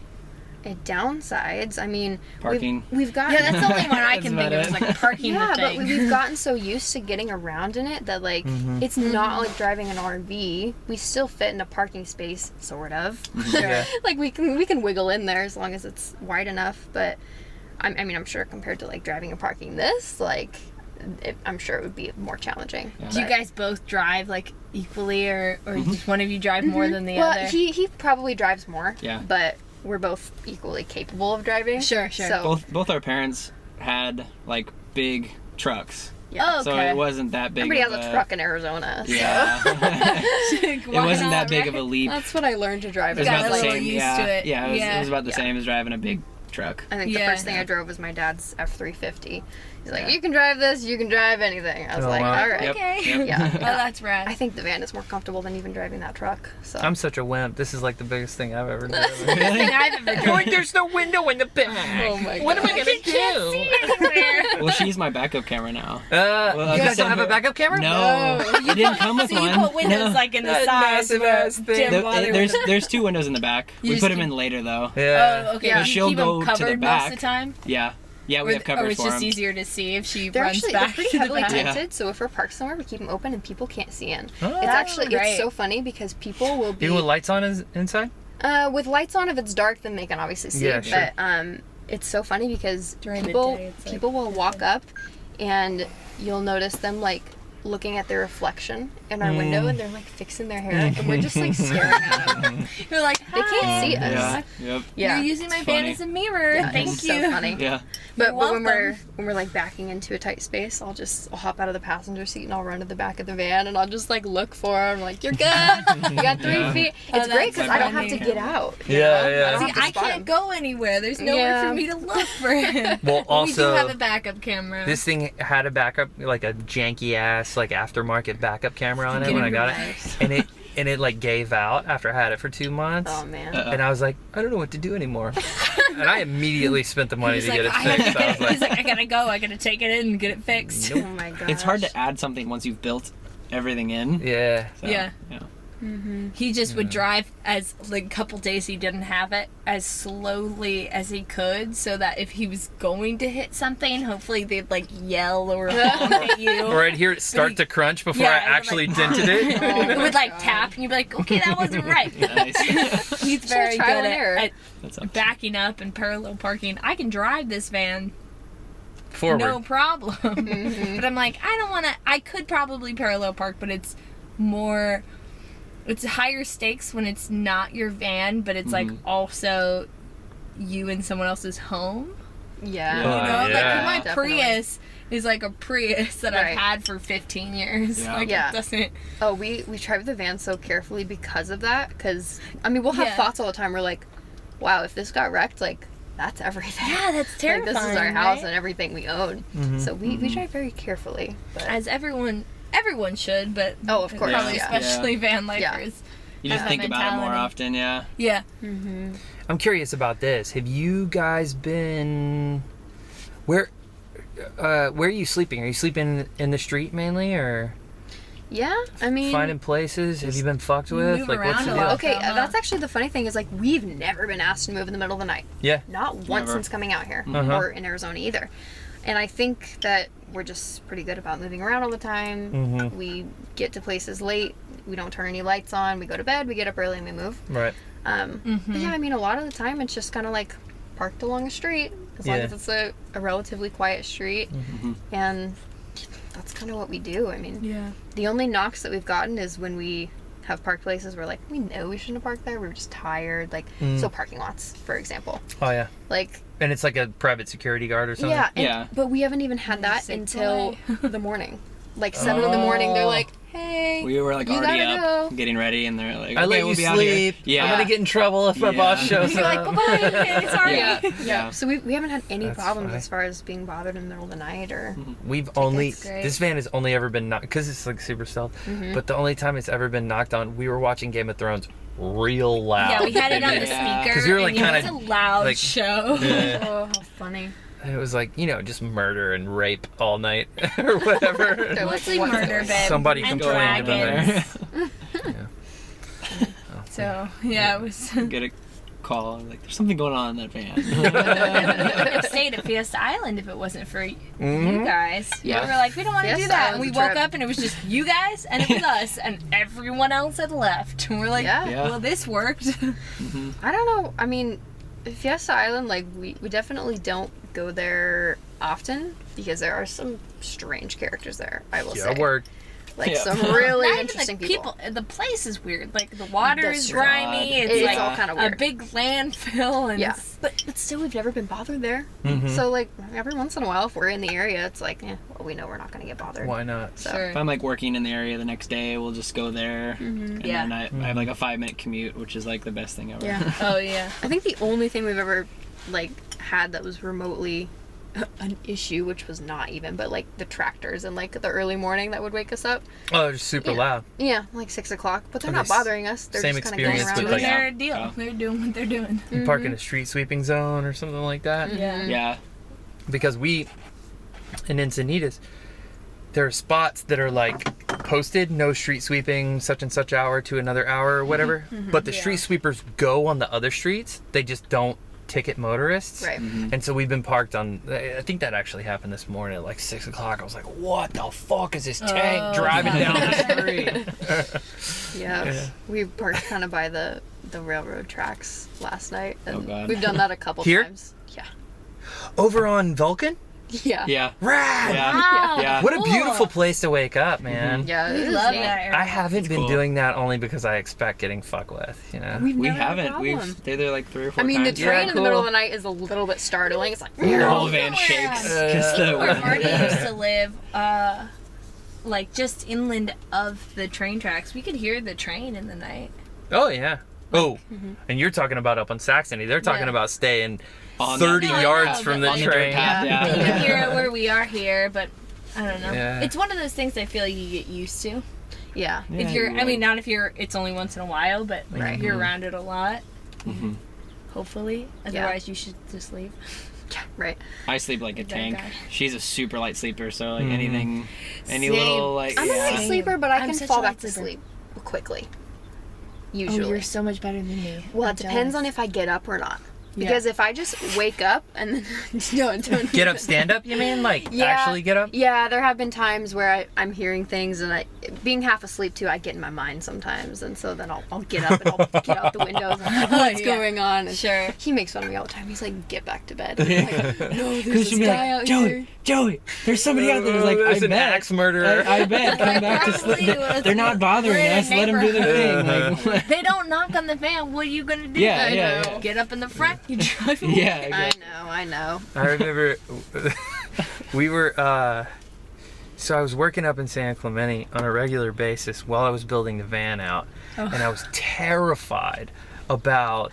downsides. I mean, parking. We've got... Yeah, that's the only one I can think of, is like parking the thing. But we've gotten so used to getting around in it that, like, it's not like driving an RV. We still fit in a parking space, sort of. Yeah. Like, we can wiggle in there as long as it's wide enough, but I mean, I'm sure compared to, like, driving and parking this, like... I'm sure it would be more challenging. Yeah. Do you guys both drive like equally, or does one of you drive more than the other? He probably drives more. Yeah. But we're both equally capable of driving. Sure. So both our parents had like big trucks. Yeah. Oh, okay. So it wasn't that big. Everybody has a truck in Arizona. So. Yeah. It wasn't that big of a leap. That's what I learned to drive. It was about the like, same. used to it. Yeah. It was about the same as driving a big truck. I think the first thing I drove was my dad's F-350. He's like, you can drive this, you can drive anything. I was like, wow. all right. Okay. Yep. Yeah. Oh, that's rad. I think the van is more comfortable than even driving that truck. So I'm such a wimp. This is like the biggest thing I've ever done. thing I've ever done. There's no window in the back. Oh my god. What am I gonna do? Well, she's my backup camera now. You guys don't have a backup camera? No, it didn't come with So one. you put windows like in the sides massive where ass thing. dim water There's two windows in the back. You We just put them keep- in later though. Yeah. Oh, okay. Yeah. Do But you she'll keep go them to the covered back. most of the time? Yeah, we have Or covers it's for just them. easier to see if she they're runs actually back pretty to the heavily back. tinted, so if we're parked somewhere, we keep them open and people can't see in. Oh. It's actually Right. it's so funny because people will be Even with lights on inside? with lights on. If it's dark, then they can obviously see. Yeah, sure. But it's so funny because During the people day, it's like- people will walk up, and you'll notice them like looking at their reflection in our window, and they're like fixing their hair, and we're just like staring at them. You're like, They can't see us. Yeah. Yep. Yeah. You're using my It's van funny. as a mirror. Yeah, Thank it's you. so funny. Yeah. But when welcome. we're like backing into a tight space, I'll hop out of the passenger seat and I'll run to the back of the van and I'll just like look for them. Like, you're good. You got 3 feet. Oh, It's great that's because I don't have funny. to get out. you Yeah, know? yeah. I don't See, have to I spot can't him. go anywhere. There's nowhere Yeah. for me to look for him. Well, we do also, have a backup camera. this thing had a backup, like a janky ass, like aftermarket backup camera on it Get when it I got reversed. it, and it like gave out after I had it for 2 months. Oh man. And I was like, I don't know what to do anymore. And I immediately spent the money He's to like, get it I fixed. I was he's like, like, I gotta go. I gotta take it in and get it fixed. Oh my god. It's hard to add something once you've built everything in. yeah. So, Yeah. Yeah. He just would drive as like a couple days he didn't have it as slowly as he could, so that if he was going to hit something, hopefully they'd like yell or honk at you. Or I'd hear it start to crunch before Yeah, I and I'm actually like, dented it. It would like tap, and you'd be like, "Okay, that wasn't right." Nice. He's very trial good and error. at That's awesome. backing up and parallel parking. I can drive this van, Forward. no problem. But I'm like, I don't want to. I could probably parallel park, but it's more. It's higher stakes when it's not your van, but it's like also you in someone else's home. Yeah. You know, yeah. like my Definitely. Prius is like a Prius that Right. I've had for 15 years. Yeah. Like Yeah. it doesn't. Oh, we drive the van so carefully because of that. Because I mean, we'll have Yeah. thoughts all the time. We're like, wow, if this got wrecked, like that's everything. Yeah, that's Like terrifying. this is our house right? and everything we own. So we drive very carefully. But As everyone should, but Oh, of course, probably yeah. especially van Yeah. lifers. You just That think about it more mentality. often, yeah. Yeah. I'm curious about this. Have you guys been where are you sleeping? Are you sleeping in the street mainly, or yeah, I mean, finding places? Have you been fucked with? move Like, what's around the a deal? lot. okay, Uh-huh. that's actually the funny thing is like we've never been asked to move in the middle of the night. Yeah. Not once Never. since coming out here Uh-huh. or in Arizona either. And I think that we're just pretty good about moving around all the time. Mhm. We get to places late. We don't turn any lights on. We go to bed. We get up early and we move. Right. But yeah, I mean, a lot of the time it's just kind of like parked along a street as long Yeah. as it's a relatively quiet street. And that's kind of what we do. I mean, Yeah. the only knocks that we've gotten is when we have parked places where like we know we shouldn't have parked there. We were just tired. Like, so parking lots, for example. Oh yeah. Like, And it's like a private security guard or something. yeah, and, Yeah. but we haven't even had that Sick until the morning. Like 7 in the morning, they're like, "Hey, We were like you already gotta up, go." getting ready, and they're like, I okay, let we'll you be out here. sleep. Yeah. I'm gonna get in trouble if my Yeah. boss shows You're like, up. bye-bye. Okay, sorry. Yeah, Yeah. So we haven't had any That's problems funny. as far as being bothered in the middle of the night or. We've only That's great. this van has only ever been knocked because it's like super stealth. But the only time it's ever been knocked on, we were watching Game of Thrones real loud. Yeah, we had it on the speaker. Because we were like and kind it was a loud show. Oh, how funny. And it was like, just murder and rape all night or whatever. They're like, Mostly murder, babe. Somebody and complained about dragons. it. So, yeah, it was... Get a call, like, there's something going on in that van. We wouldn't have stayed at Fiesta Island if it wasn't for you guys. Yeah. We were like, we don't want to do Fiesta that. And we Island's a woke trip. up and it was just you guys and it was us and everyone else had left. And we're like, Yeah. well, this worked. I don't know. I mean, Fiesta Island, like, we definitely don't go there often because there are some strange characters there, I will say. Word. Like, Yeah. some really Not interesting even, people. The place is weird. Like, the water That's is true. grimy. It's It's like all kind of a weird. big landfill. And Yeah. But still, we've never been bothered there. So, like, every once in a while, if we're in the area, it's like, well, we know we're not going to get bothered. Why not? So, Sure. If I'm like working in the area the next day, we'll just go there. And Yeah. then I have like a 5-minute commute, which is like the best thing ever. yeah. Oh, yeah. I think the only thing we've ever, like, had that was remotely an issue, which was not even, but, like, the tractors in, like, the early morning that would wake us up. Oh, they're just super Yeah. loud. Yeah, like 6 o'clock. But they're Okay, not bothering us. They're same just kind of going experience around. with, Doing like, their deal. Oh. They're doing what they're doing. You park in a street sweeping zone or something like that. Yeah. Yeah. Because we, in Encinitas, there are spots that are like posted, no street sweeping, such and such hour to another hour or whatever. But the street sweepers go on the other streets. They just don't ticket motorists. Right. And so we've been parked on, I think that actually happened this morning at like 6 o'clock. I was like, what the fuck is this tank driving down the street? Yeah. We parked kind of by the railroad tracks last night. And Oh, God. we've done that a couple Here? times. Yeah. Over on Vulcan? Yeah. Yeah. Rad! Yeah. Wow. Yeah. What a Cool. beautiful place to wake up, man. Yeah. We it is love neat. that area. I haven't been cool. doing that only because I expect getting fucked with, We've We never had a haven't. problem. We've stayed there like 3 or 4 I mean, the times. train in the middle cool. of the night is a little bit startling. It's like, The whole van shakes. 'Cause the Where wind. Marty used to live, like just inland of the train tracks, we could hear the train in the night. Oh, yeah. Oh, and you're talking about up on Saxony. They're talking Yeah. about staying On 30 the- yards Oh, from but the like- train. path, You yeah. can hear it where we are here, but I don't know. Yeah. It's one of those things I feel like you get used to. yeah. If you're, I mean, not if you're, it's only once in a while, but like if you're around it a lot, hopefully. Otherwise, you should just leave. Right. I sleep like a That tank. guy. She's a super light sleeper, so like anything, any Same. little like I'm a light Same. sleeper, but I I'm can such fall a back light to sleeper. sleep quickly. Oh, Usually. you're so much better than me. Well, I'm it depends on jealous. if I get up or not. Yeah. Because if I just wake up and then don't Get up, stand up, you mean? Like, Yeah. actually get up? Yeah, there have been times where I'm hearing things and being half asleep too, I get in my mind sometimes, and so then I'll get up and I'll get out the windows and I'm like, what's Yeah. going on? And Sure. he makes fun of me all the time. He's like, get back to bed. I'm like, no, there's Because this she'll be guy like, out Joey, here. Joey, there's somebody out there who's like, There's I an bet. axe murderer. I bet. Come back to sleep. Probably. They're not bothering We're in a us. Let them do their thing. Like, They don't knock on the van. What are you gonna do? Yeah, I yeah, know. yeah. Get up in the front. You drive away. yeah. Exactly. I know. I remember we were, so I was working up in San Clemente on a regular basis while I was building the van out. And I was terrified about,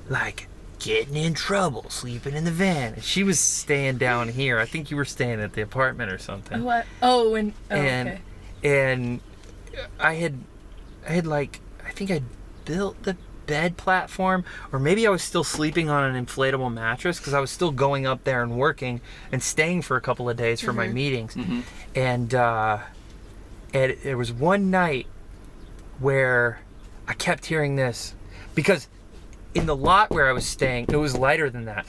like, getting in trouble, sleeping in the van. And she was staying down here. I think you were staying at the apartment or something. What? Oh, and and okay. and I had like, I think I built the bed platform, or maybe I was still sleeping on an inflatable mattress because I was still going up there and working and staying for a couple of days for my meetings. And there was one night where I kept hearing this, because in the lot where I was staying, it was lighter than that.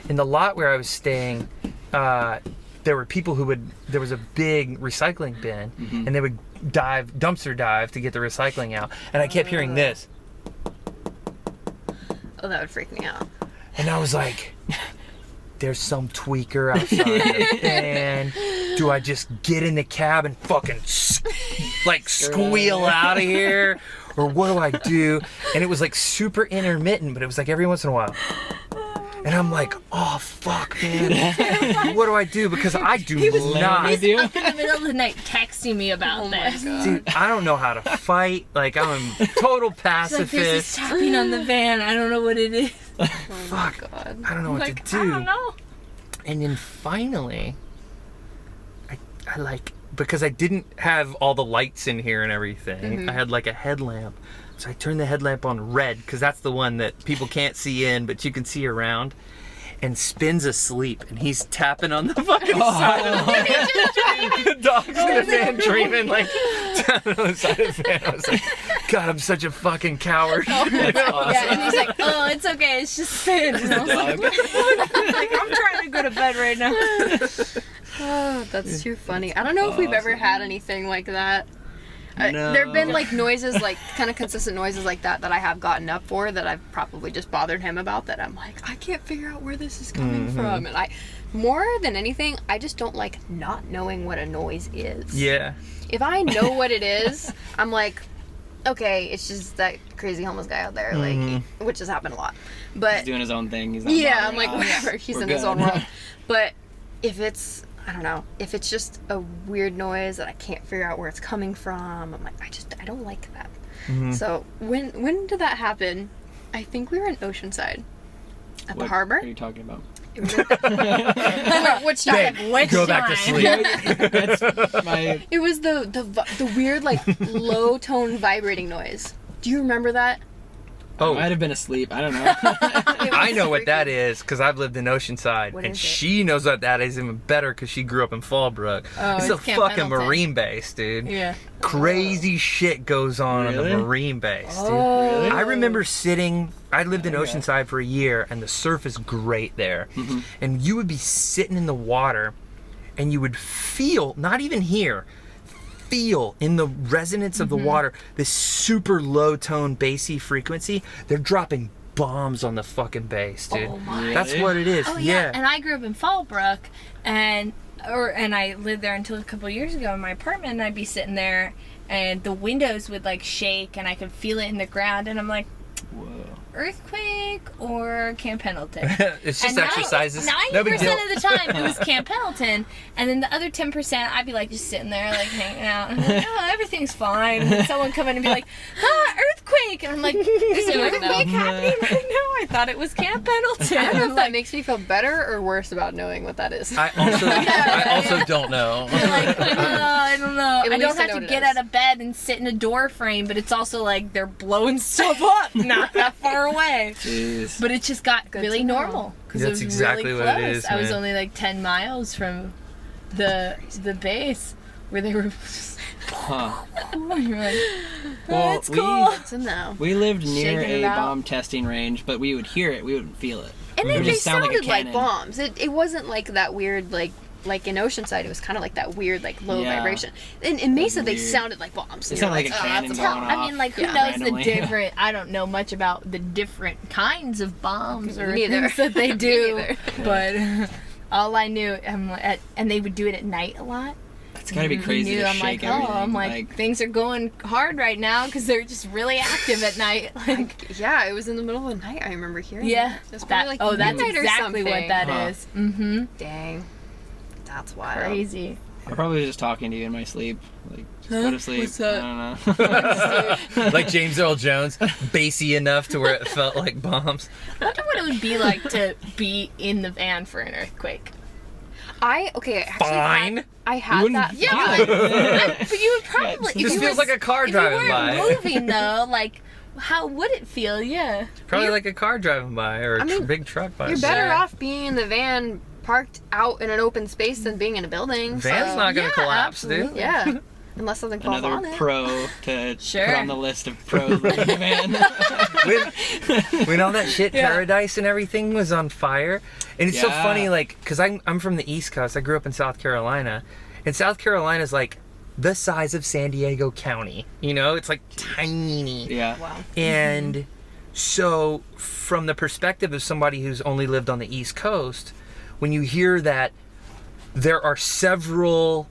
In the lot where I was staying, there were people there was a big recycling bin, and they would dumpster dive to get the recycling out. And I kept hearing this. Oh, that would freak me out. And I was like, there's some tweaker outside the van. Do I just get in the cab and fucking squeal out of here? Or what do I do? And it was like super intermittent, but it was like every once in a while. And I'm like, oh, fuck, man. What do I do? Because I do not. with you. Up in the middle of the night texting me about Oh my this. god. Dude, I don't know how to fight. Like, I'm a total It's like there's this pacifist. tapping on the van. I don't know what it is. Fuck. God. I don't know what Like, to do. I don't know. And then finally, I like, because I didn't have all the lights in here and everything, I had like a headlamp. So I turn the headlamp on red, because that's the one that people can't see in, but you can see around. And Spin's asleep, and he's tapping on the fucking side of the van. The dog's in the van dreaming, like, tapping on the side of the van. I was like, God, I'm such a fucking coward. That's awesome. Yeah, and he's like, oh, it's okay, it's just Spin. And I was like, I'm trying to go to bed right now. Oh, that's too funny. I don't know if we've ever had anything like that. No. There have been like noises, like kind of consistent noises like that I have gotten up for, that I've probably just bothered him about, that I'm like, I can't figure out where this is coming from. And more than anything, I just don't like not knowing what a noise is. Yeah. If I know what it is, I'm like, okay, it's just that crazy homeless guy out there, like, which has happened a lot. But He's doing his own thing. He's not yeah, I'm bothering like, us. whatever. He's We're in his good. own world. But if it's, I don't know, if it's just a weird noise that I can't figure out where it's coming from, I'm like, I don't like that. So when did that happen? I think we were in Oceanside at the harbor. What are you talking about? Which time? Which Go back to sleep. That's my... It was the weird, like, low tone vibrating noise. Do you remember that? Oh, I might have been asleep. I don't know. I know what that is, because I've lived in Oceanside, What and is it? she knows what that is even better, because she grew up in Fallbrook. Oh, it's a it's Camp fucking Pendleton. Marine base, dude. Yeah. Crazy shit goes on Really? the Marine base, dude. Really? I remember I lived in Oceanside for a year, and the surf is great there. And you would be sitting in the water, and you would feel, not even hear, feel in the resonance of the water this super low tone bassy frequency. They're dropping bombs on the fucking bass, dude. Oh my. That's Really? what it is. Oh yeah. And I grew up in Fallbrook, and I lived there until a couple of years ago in my apartment, and I'd be sitting there and the windows would like shake and I could feel it in the ground, and I'm like, Whoa. earthquake or Camp Pendleton? It's just And exercises. 90% No big deal. of the time it was Camp Pendleton, and then the other 10% I'd be like just sitting there like hanging out, and I'm like, oh, everything's fine. And then someone come in and be like, earthquake, and I'm like, there's an earthquake happening right now. I thought it was Camp Pendleton. I don't know if that makes me feel better or worse about knowing what that is. I also don't know. Like, I don't know. At I least don't I have know to what it get is. out of bed and sit in a door frame, but it's also like they're blowing stuff up, not that far away. Jeez. But it just got Good really to know. normal because it That's was exactly really what close. it is, I was man. only like 10 miles from the base where they were. Huh. You're like, Well, that's cool. Good to know. We lived near Shaking it a out. bomb testing range, but we would hear it. We wouldn't feel it. And It then would they just sound like a sounded like cannon. bombs. It wasn't like that weird, like in Oceanside, it was kind of like that weird, like low Yeah. vibration. And in Mesa, they Weird. sounded like bombs. It And sounded you're like a "Oh, cannon that's going bomb." off. I mean, like, who Yeah. knows randomly. the different? I don't know much about the different kinds of bombs or Me neither. things that they Me do, neither. but all I knew, and they would do it at night a lot. It's gotta be crazy Knew, to I'm shake like, oh, everything. I'm like, things are going hard right now because they're just really active at night. Like, Yeah, it was in the middle of the night. I remember hearing. yeah, it. It was that, probably like that's midnight or exactly what something. that Huh. is. Mm-hmm. Dang, that's wild. Crazy. I'm probably just talking to you in my sleep. Like, just go to sleep. What's that? I don't know. Like James Earl Jones, bassy enough to where it felt like bombs. I wonder what it would be like to be in the van for an earthquake. I actually Fine. I had wouldn't that. feel Yeah, it. But you would probably. This feels like a car if driving you by. weren't moving though, like, how would it feel? Yeah. Probably like a car driving by or a I mean, big truck by. you're better Sure. off being in the van parked out in an open space than being in a building. Van's so, not gonna Yeah, collapse, dude. absolutely. Yeah, unless something falls Another on it. pro to Sure. put on the list of pros living in the van. when all that shit Paradise and everything was on fire, and it's so Yeah. funny, like, because I'm from the East Coast. I grew up in South Carolina, and South Carolina's like the size of San Diego County. You know, it's like tiny. Yeah. Wow. And so, from the perspective of somebody who's only lived on the East Coast, when you hear that there are several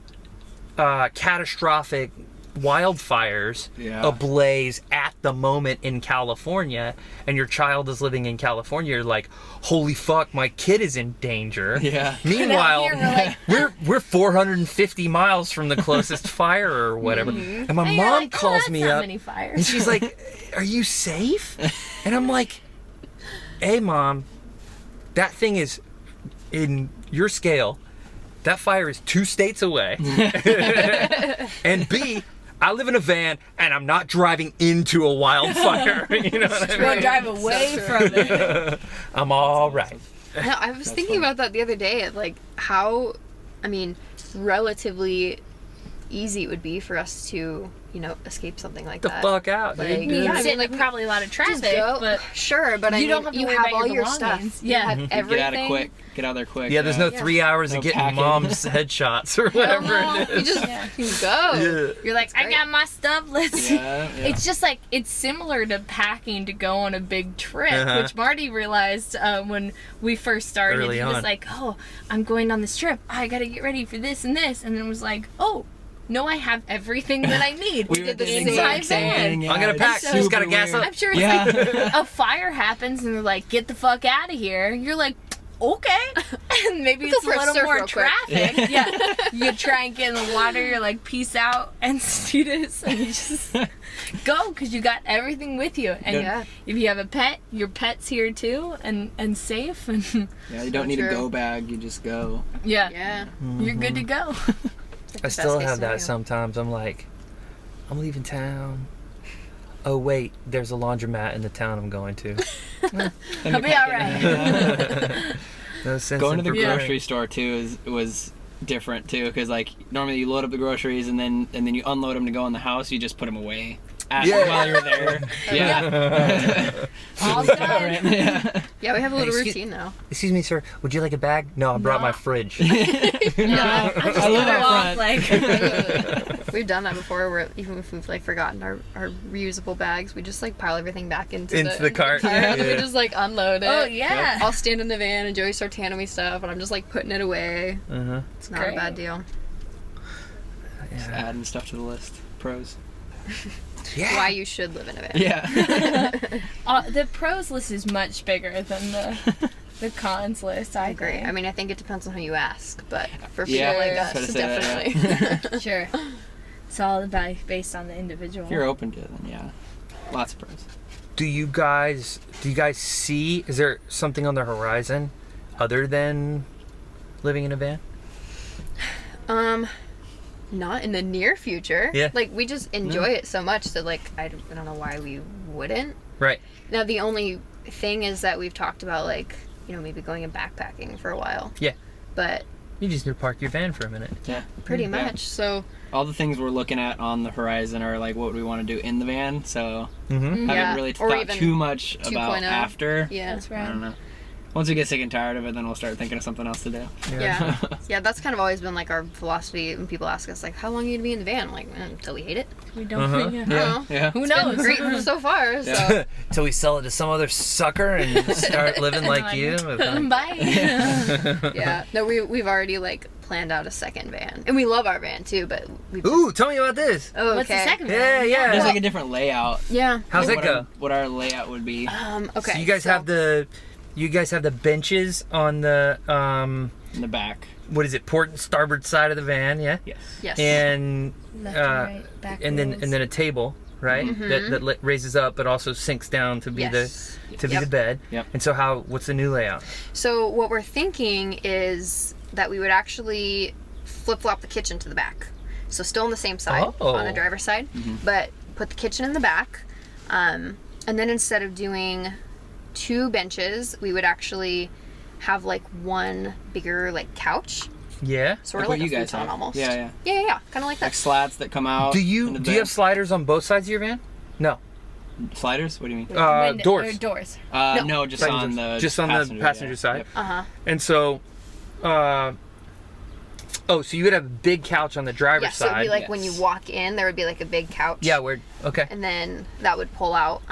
catastrophic wildfires Yeah. ablaze at the moment in California, and your child is living in California, you're like, holy fuck, my kid is in danger. Yeah. Meanwhile, And out here we're 450 miles from the closest fire or whatever. And my And you're mom like, oh, calls that's me not up many fires. and she's like, are you safe? And I'm like, hey mom, that thing is in your scale, that fire is 2 states away. And B, I live in a van, and I'm not driving into a wildfire. You know what I mean? We'll drive away from it. I'm all right. No, I was thinking about that the other day, like how, I mean, relatively easy it would be for us to, escape something like that. The fuck out, dude. Like, You I sit mean, like probably a lot of traffic, but sure, but you don't have to you worry have about all your your belongings. stuff. Yeah. You have everything. Get out there quick. Yeah, there's no 3 hours No of getting packing. mom's headshots or whatever it You is. just you go. Yeah. You're like, I got my stuff. Let's. Yeah. It's just like it's similar to packing to go on a big trip, Uh-huh. which Marty realized when we first started. Early he was on. like, "Oh, I'm going on this trip. I gotta get ready for this and this," and then was like, "Oh, no, I have everything that I need." We did the the same exact same thing. thing. Yeah, I'm gonna it's pack. so Just gotta super gas weird. up. I'm sure it's Yeah. like a fire happens and they're like, "Get the fuck out of here." You're like, "Okay," and maybe Go it's a for a little surf more real quick. traffic. Yeah, you try and get in the water. You're like, "Peace out," and students, and you just go because you got everything with you. And Yeah. if you have a pet, your pet's here too, and safe, and Yeah, you don't need True. a go bag. You just go. Yeah. you're good to go. I still Best case have scenario. that sometimes. I'm like, I'm leaving town. Oh wait, there's a laundromat in the town I'm going to. I'll be all right. No sense Going to in the preparing. grocery store too was different too, because like normally you load up the groceries and then you unload them to go in the house. You just put them away while you're there. Yeah. All done. Yeah. Yeah, we have a little Excuse- routine now. Excuse me, sir. Would you like a bag? No, I brought my fridge. I just I live go up off, front. like. We've done that before, where even if we've like forgotten our reusable bags, we just like pile everything back into the cart. and we Yeah. just like unload it. Oh yeah. I'll stand in the van and Joey starts handing me stuff, and I'm just like putting it away. Uh-huh. It's not Great. a bad deal. Just Yeah. adding stuff to the list. Pros. Yeah. Why you should live in a van. Yeah. The pros list is much bigger than the cons list. I I agree. think. I mean, I think it depends on who you ask, but for Yeah, people like I was us, gonna say that, definitely. Sure. It's all based on the individual. If you're open to it, then yeah. Lots of pros. Do you guys see? Is there something on the horizon other than living in a van? Not in the near future. Yeah. Like, we just enjoy it so much that, like, I don't know why we wouldn't. Right. Now, the only thing is that we've talked about, like, maybe going and backpacking for a while. Yeah. But You just need to park your van for a minute. Yeah. pretty Yeah. much. So, All the things we're looking at on the horizon are like what we want to do in the van. So Mm-hmm. I Yeah. haven't really Or thought even too much 2.0. about after. yeah. That's I right. don't know. Once we get sick and tired of it, then we'll start thinking of something else to do. Yeah. Yeah, that's kind of always been, like, our philosophy when people ask us, like, how long are you going to be in the van? I'm like, until we hate it. We don't. Uh-huh. Yeah. Yeah. Yeah. Who It's been knows? great so far, so. Yeah. Till we sell it to some other sucker and start living like you. Bye. Yeah. No, we've already, like, planned out a second van. And we love our van, too, but we just... Ooh, tell me about this. Oh, okay. What's the second one? Yeah, yeah. There's like a different layout. Yeah. How's it what go? what our layout would be. Okay. So you guys have the benches on the In the back. what is it, port and starboard side of the van, yeah? Yes. Yes. And Left and right, back and then wheels. a table, right? That raises up but also sinks down to be Yes. the Yep. bed. Yep. And so what's the new layout? So what we're thinking is that we would actually flip-flop the kitchen to the back. So still on the same side, Oh. on the driver's side, but put the kitchen in the back. And then instead of doing 2 benches, we would actually have like one bigger like couch, Yeah. sort Like of what like you a guys futon have. almost. Yeah, yeah. Yeah, kind of like Like that. slats that come out. Do you into the have sliders on both sides of your van? No. sliders? What do you mean? Window- Doors. or doors. No, just Passenger- on the just on the passenger yeah. side. Yep. And so so you would have a big couch on the driver's Yeah, so it'd side. be like when you Yes. walk in, there would be like a big couch. Yeah, okay. And then that would pull out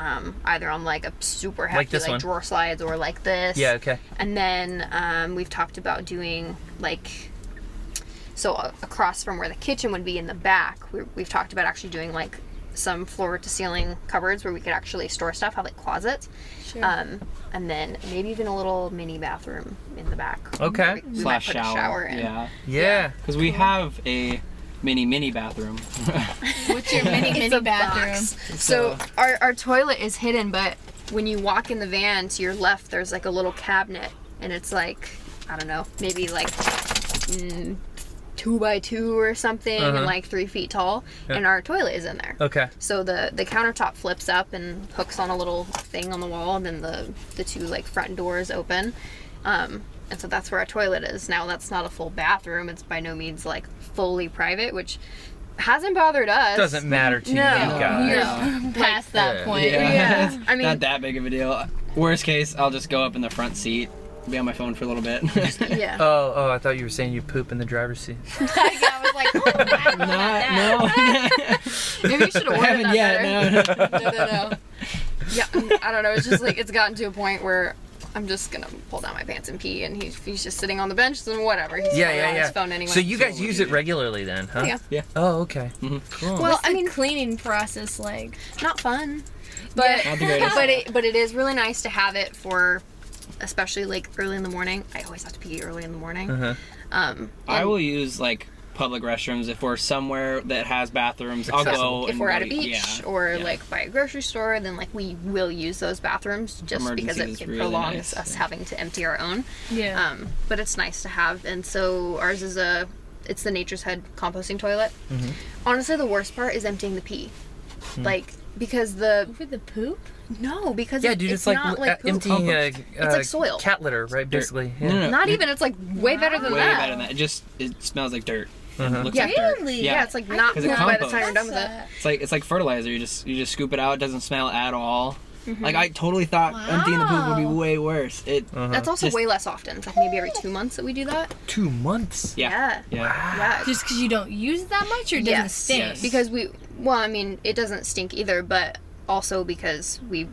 either on like a super hefty Like this one? drawer slides or like this. Yeah, okay. And then we've talked about doing like, so across from where the kitchen would be in the back, we've talked about actually doing like some floor to ceiling cupboards where we could actually store stuff, have like closets. Sure. And then maybe even a little mini bathroom in the back. Okay. We might Slash put a shower in. Yeah. Yeah. Because we have a mini bathroom. What's your mini It's a bathroom? box. So our toilet is hidden, but when you walk in the van to your left, there's like a little cabinet, and it's like, I don't know, maybe like 2x2 or something and like 3 feet tall, and our toilet is in there. Okay. So the countertop flips up and hooks on a little thing on the wall, and then the 2 like front doors open. And so that's where our toilet is. Now that's not a full bathroom. It's by no means like fully private, which hasn't bothered us. Doesn't matter to you guys. You're past that point. Yeah. I mean, not that big of a deal. Worst case, I'll just go up in the front seat, be on my phone for a little bit. yeah. Oh, I thought you were saying you poop in the driver's seat. I was like, no. Maybe you should have ordered that yet. better. No. Yeah, I don't know. It's just like it's gotten to a point where I'm just gonna pull down my pants and pee, and he's just sitting on the bench, then whatever. He's on his phone anyway. So you guys use it regularly then, huh? Yeah. Oh, okay. Mm-hmm. Cool. Well, what's the cleaning process like? Not fun, but Not the greatest. but it is really nice to have it for, especially like early in the morning. I always have to pee early in the morning. I will use like public restrooms if we're somewhere that has bathrooms. I'll go. If and we're at a like, beach or like by a grocery store, then like we will use those bathrooms just because it really prolongs nice, us having to empty our own. Yeah. But it's nice to have, and so ours is it's the Nature's Head composting toilet. Honestly, the worst part is emptying the pee, like because For the poop? because yeah, dude, it's like not like poop. emptying it's like soil. cat litter, right? Basically. Yeah. No. Not even. It's like way better than Way that. better than that. It smells like dirt. Looks Yeah. like dirt. Really? Yeah, it's like not 'Cause poop it by the time composts. you're done with it. It's like fertilizer. You just scoop it out. It doesn't smell at all. Like I totally thought emptying the poop would be way worse. That's also Just- way less often. It's like maybe every 2 months that we do that. 2 months. Yeah. Yeah. Just because you don't use it that much, or it doesn't Yes. stink? Yes. Because it doesn't stink either, but also because we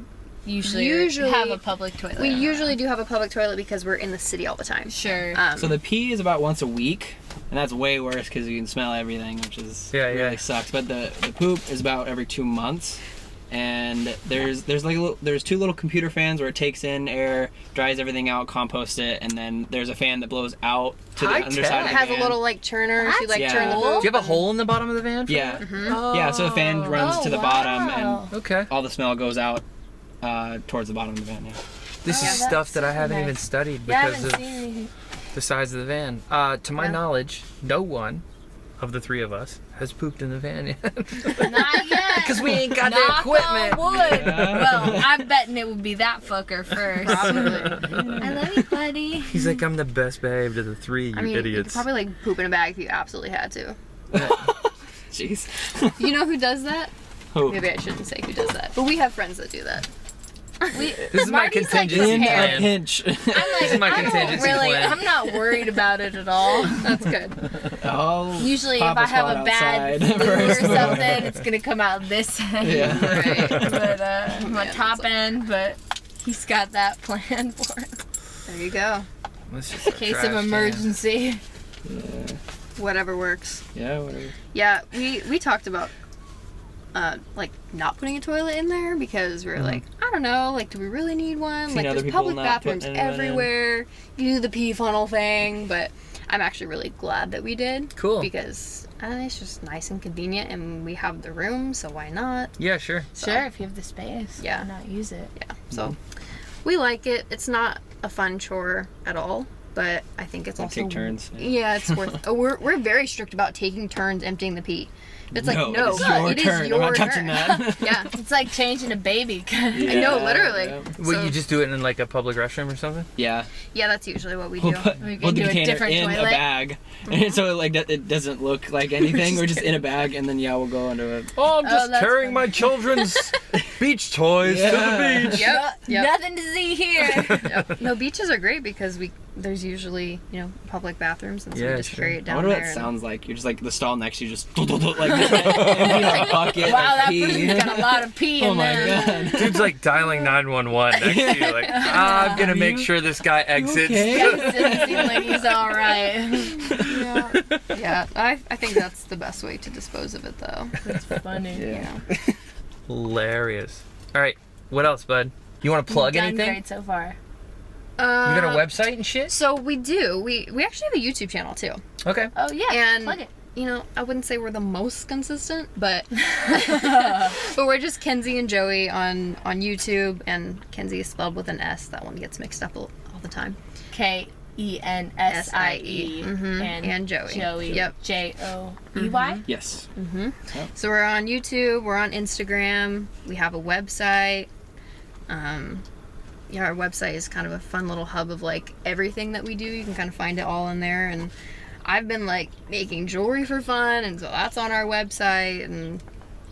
Usually have a public toilet. We usually do have a public toilet because we're in the city all the time. Sure. So the pee is about once a week, and that's way worse because you can smell everything, which is really sucks. But the poop is about every 2 months, and there's 2 little computer fans where it takes in air, dries everything out, composts it, and then there's a fan that blows out to the underside It of the has van. a little like churner. If you like turn the cool. poop. Do you have a hole in the bottom of the van? Yeah. Yeah. So the fan runs to the bottom, and Okay. all the smell goes out towards the bottom of the van. Yeah. This is stuff that I haven't even studied because of the size of the van. To my knowledge, no one of the 3 of us has pooped in the van yet. Not yet. Because we ain't got the Knock equipment. on wood. Well, I'm betting it would be that fucker first. Probably. I love you, buddy. He's like, I'm the best behaved of the 3, you I mean, you could idiots. probably like poop in a bag if you absolutely had to. Jeez. You know who does that? Who? Maybe I shouldn't say who does that, but we have friends that do that. This is my Marty's like contingency In a plan. pinch. I'm like, This is my I don't contingency really, plan. I'm not worried about it at all. That's good. Oh. Usually, Pop if I a have spot a bad outside flu or first. something, it's gonna come out this end. Yeah. Right. But my Yeah, top that's end, but he's got that plan for it. There you go. Let's just Case trash of can. emergency. Whatever works. Yeah, whatever. Yeah, we talked about like not putting a toilet in there because we were like, I don't know, like do we really need one? Seen Like other there's people public not bathrooms putting one in. everywhere. You do the pee funnel thing, but I'm actually really glad that we did. Cool. Because it's just nice and convenient, and we have the room, so why not? Yeah, sure. Sure, if you have the space, Yeah. why not use it? Yeah. So we like it. It's not a fun chore at all, but I think it's also Take turns. Yeah, it's worth. We're very strict about taking turns emptying the pee. It's like no, it's your it is turn. your I'm not touching turn. that. Yeah, It's like changing a baby. I know, literally. Yeah. Would So- you just do it in like a public restroom or something? Yeah. Yeah, that's usually what we do. We'll put We we'll can do a container different in toilet. a bag, and so like that it doesn't look like anything. We're just in a bag, and then we'll go into a. Oh, I'm just carrying my children's beach toys to the beach. Yep. Nothing to see here. Yep. No, beaches are great because there's usually public bathrooms, and so Yeah, we just sure. carry it I down wonder there. what it and- sounds like. You're just like the stall next to you, just like empty like bucket. Wow, of that pee. person's got a lot of pee in Oh my there. god. Dude's like dialing 911 next to you, like, I'm gonna make sure this guy exits. Okay. Doesn't seem like he's all right. Yeah, I think that's the best way to dispose of it, though. That's funny. Yeah. Hilarious. All right, what else, bud? You want to plug Done anything? great so far. You got a website and shit? So we do. We actually have a YouTube channel too. Okay. Oh yeah, And plug it. I wouldn't say we're the most consistent, but but we're just Kensie and Joey on YouTube, and Kensie is spelled with an S. That one gets mixed up all the time. Okay, Kensie. And Joey. Yep. Joey. Yes. Yep. So we're on YouTube, we're on Instagram, we have a website. Our website is kind of a fun little hub of like everything that we do. You can kind of find it all in there. And I've been like making jewelry for fun, and so that's on our website. And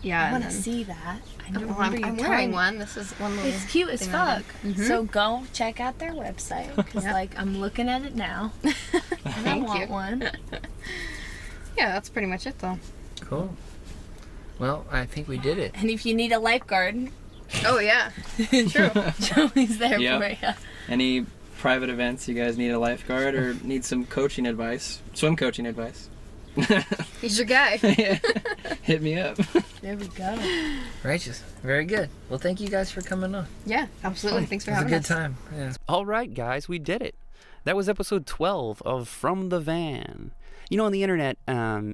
I want to see that. I'm wearing one. This is one little. It's cute as fuck. So go check out their website because like I'm looking at it now. And I want one. Yeah, that's pretty much it though. Cool. Well, I think we did it. And if you need a lifeguard, oh yeah, true. Joey's there for you. Any private events you guys need a lifeguard or need some coaching advice, swim coaching advice? He's your guy. Hit me up. There we go. Righteous. Very good. Well, thank you guys for coming on. Yeah, absolutely. Thanks for having us. It was a good time. Yeah. All right, guys, we did it. That was episode 12 of From the Van. You know, on the internet,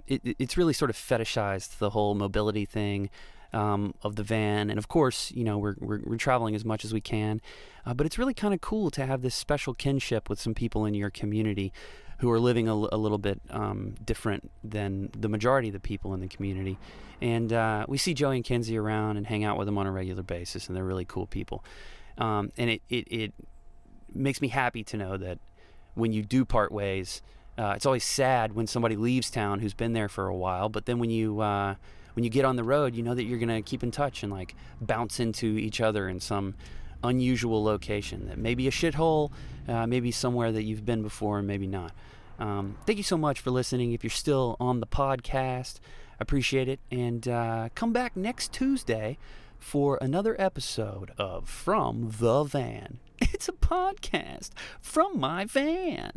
it's really sort of fetishized, the whole mobility thing of the van. And of course, you know, we're traveling as much as we can. But it's really kind of cool to have this special kinship with some people in your community who are living a little bit different than the majority of the people in the community. And we see Joey and Kensie around and hang out with them on a regular basis, and they're really cool people. And it makes me happy to know that when you do part ways, it's always sad when somebody leaves town who's been there for a while, but then when you get on the road, you know that you're going to keep in touch and like bounce into each other in some unusual location that may be a shithole, maybe somewhere that you've been before and maybe not. Thank you so much for listening. If you're still on the podcast, appreciate it. And come back next Tuesday for another episode of From the Van. It's a podcast from my van.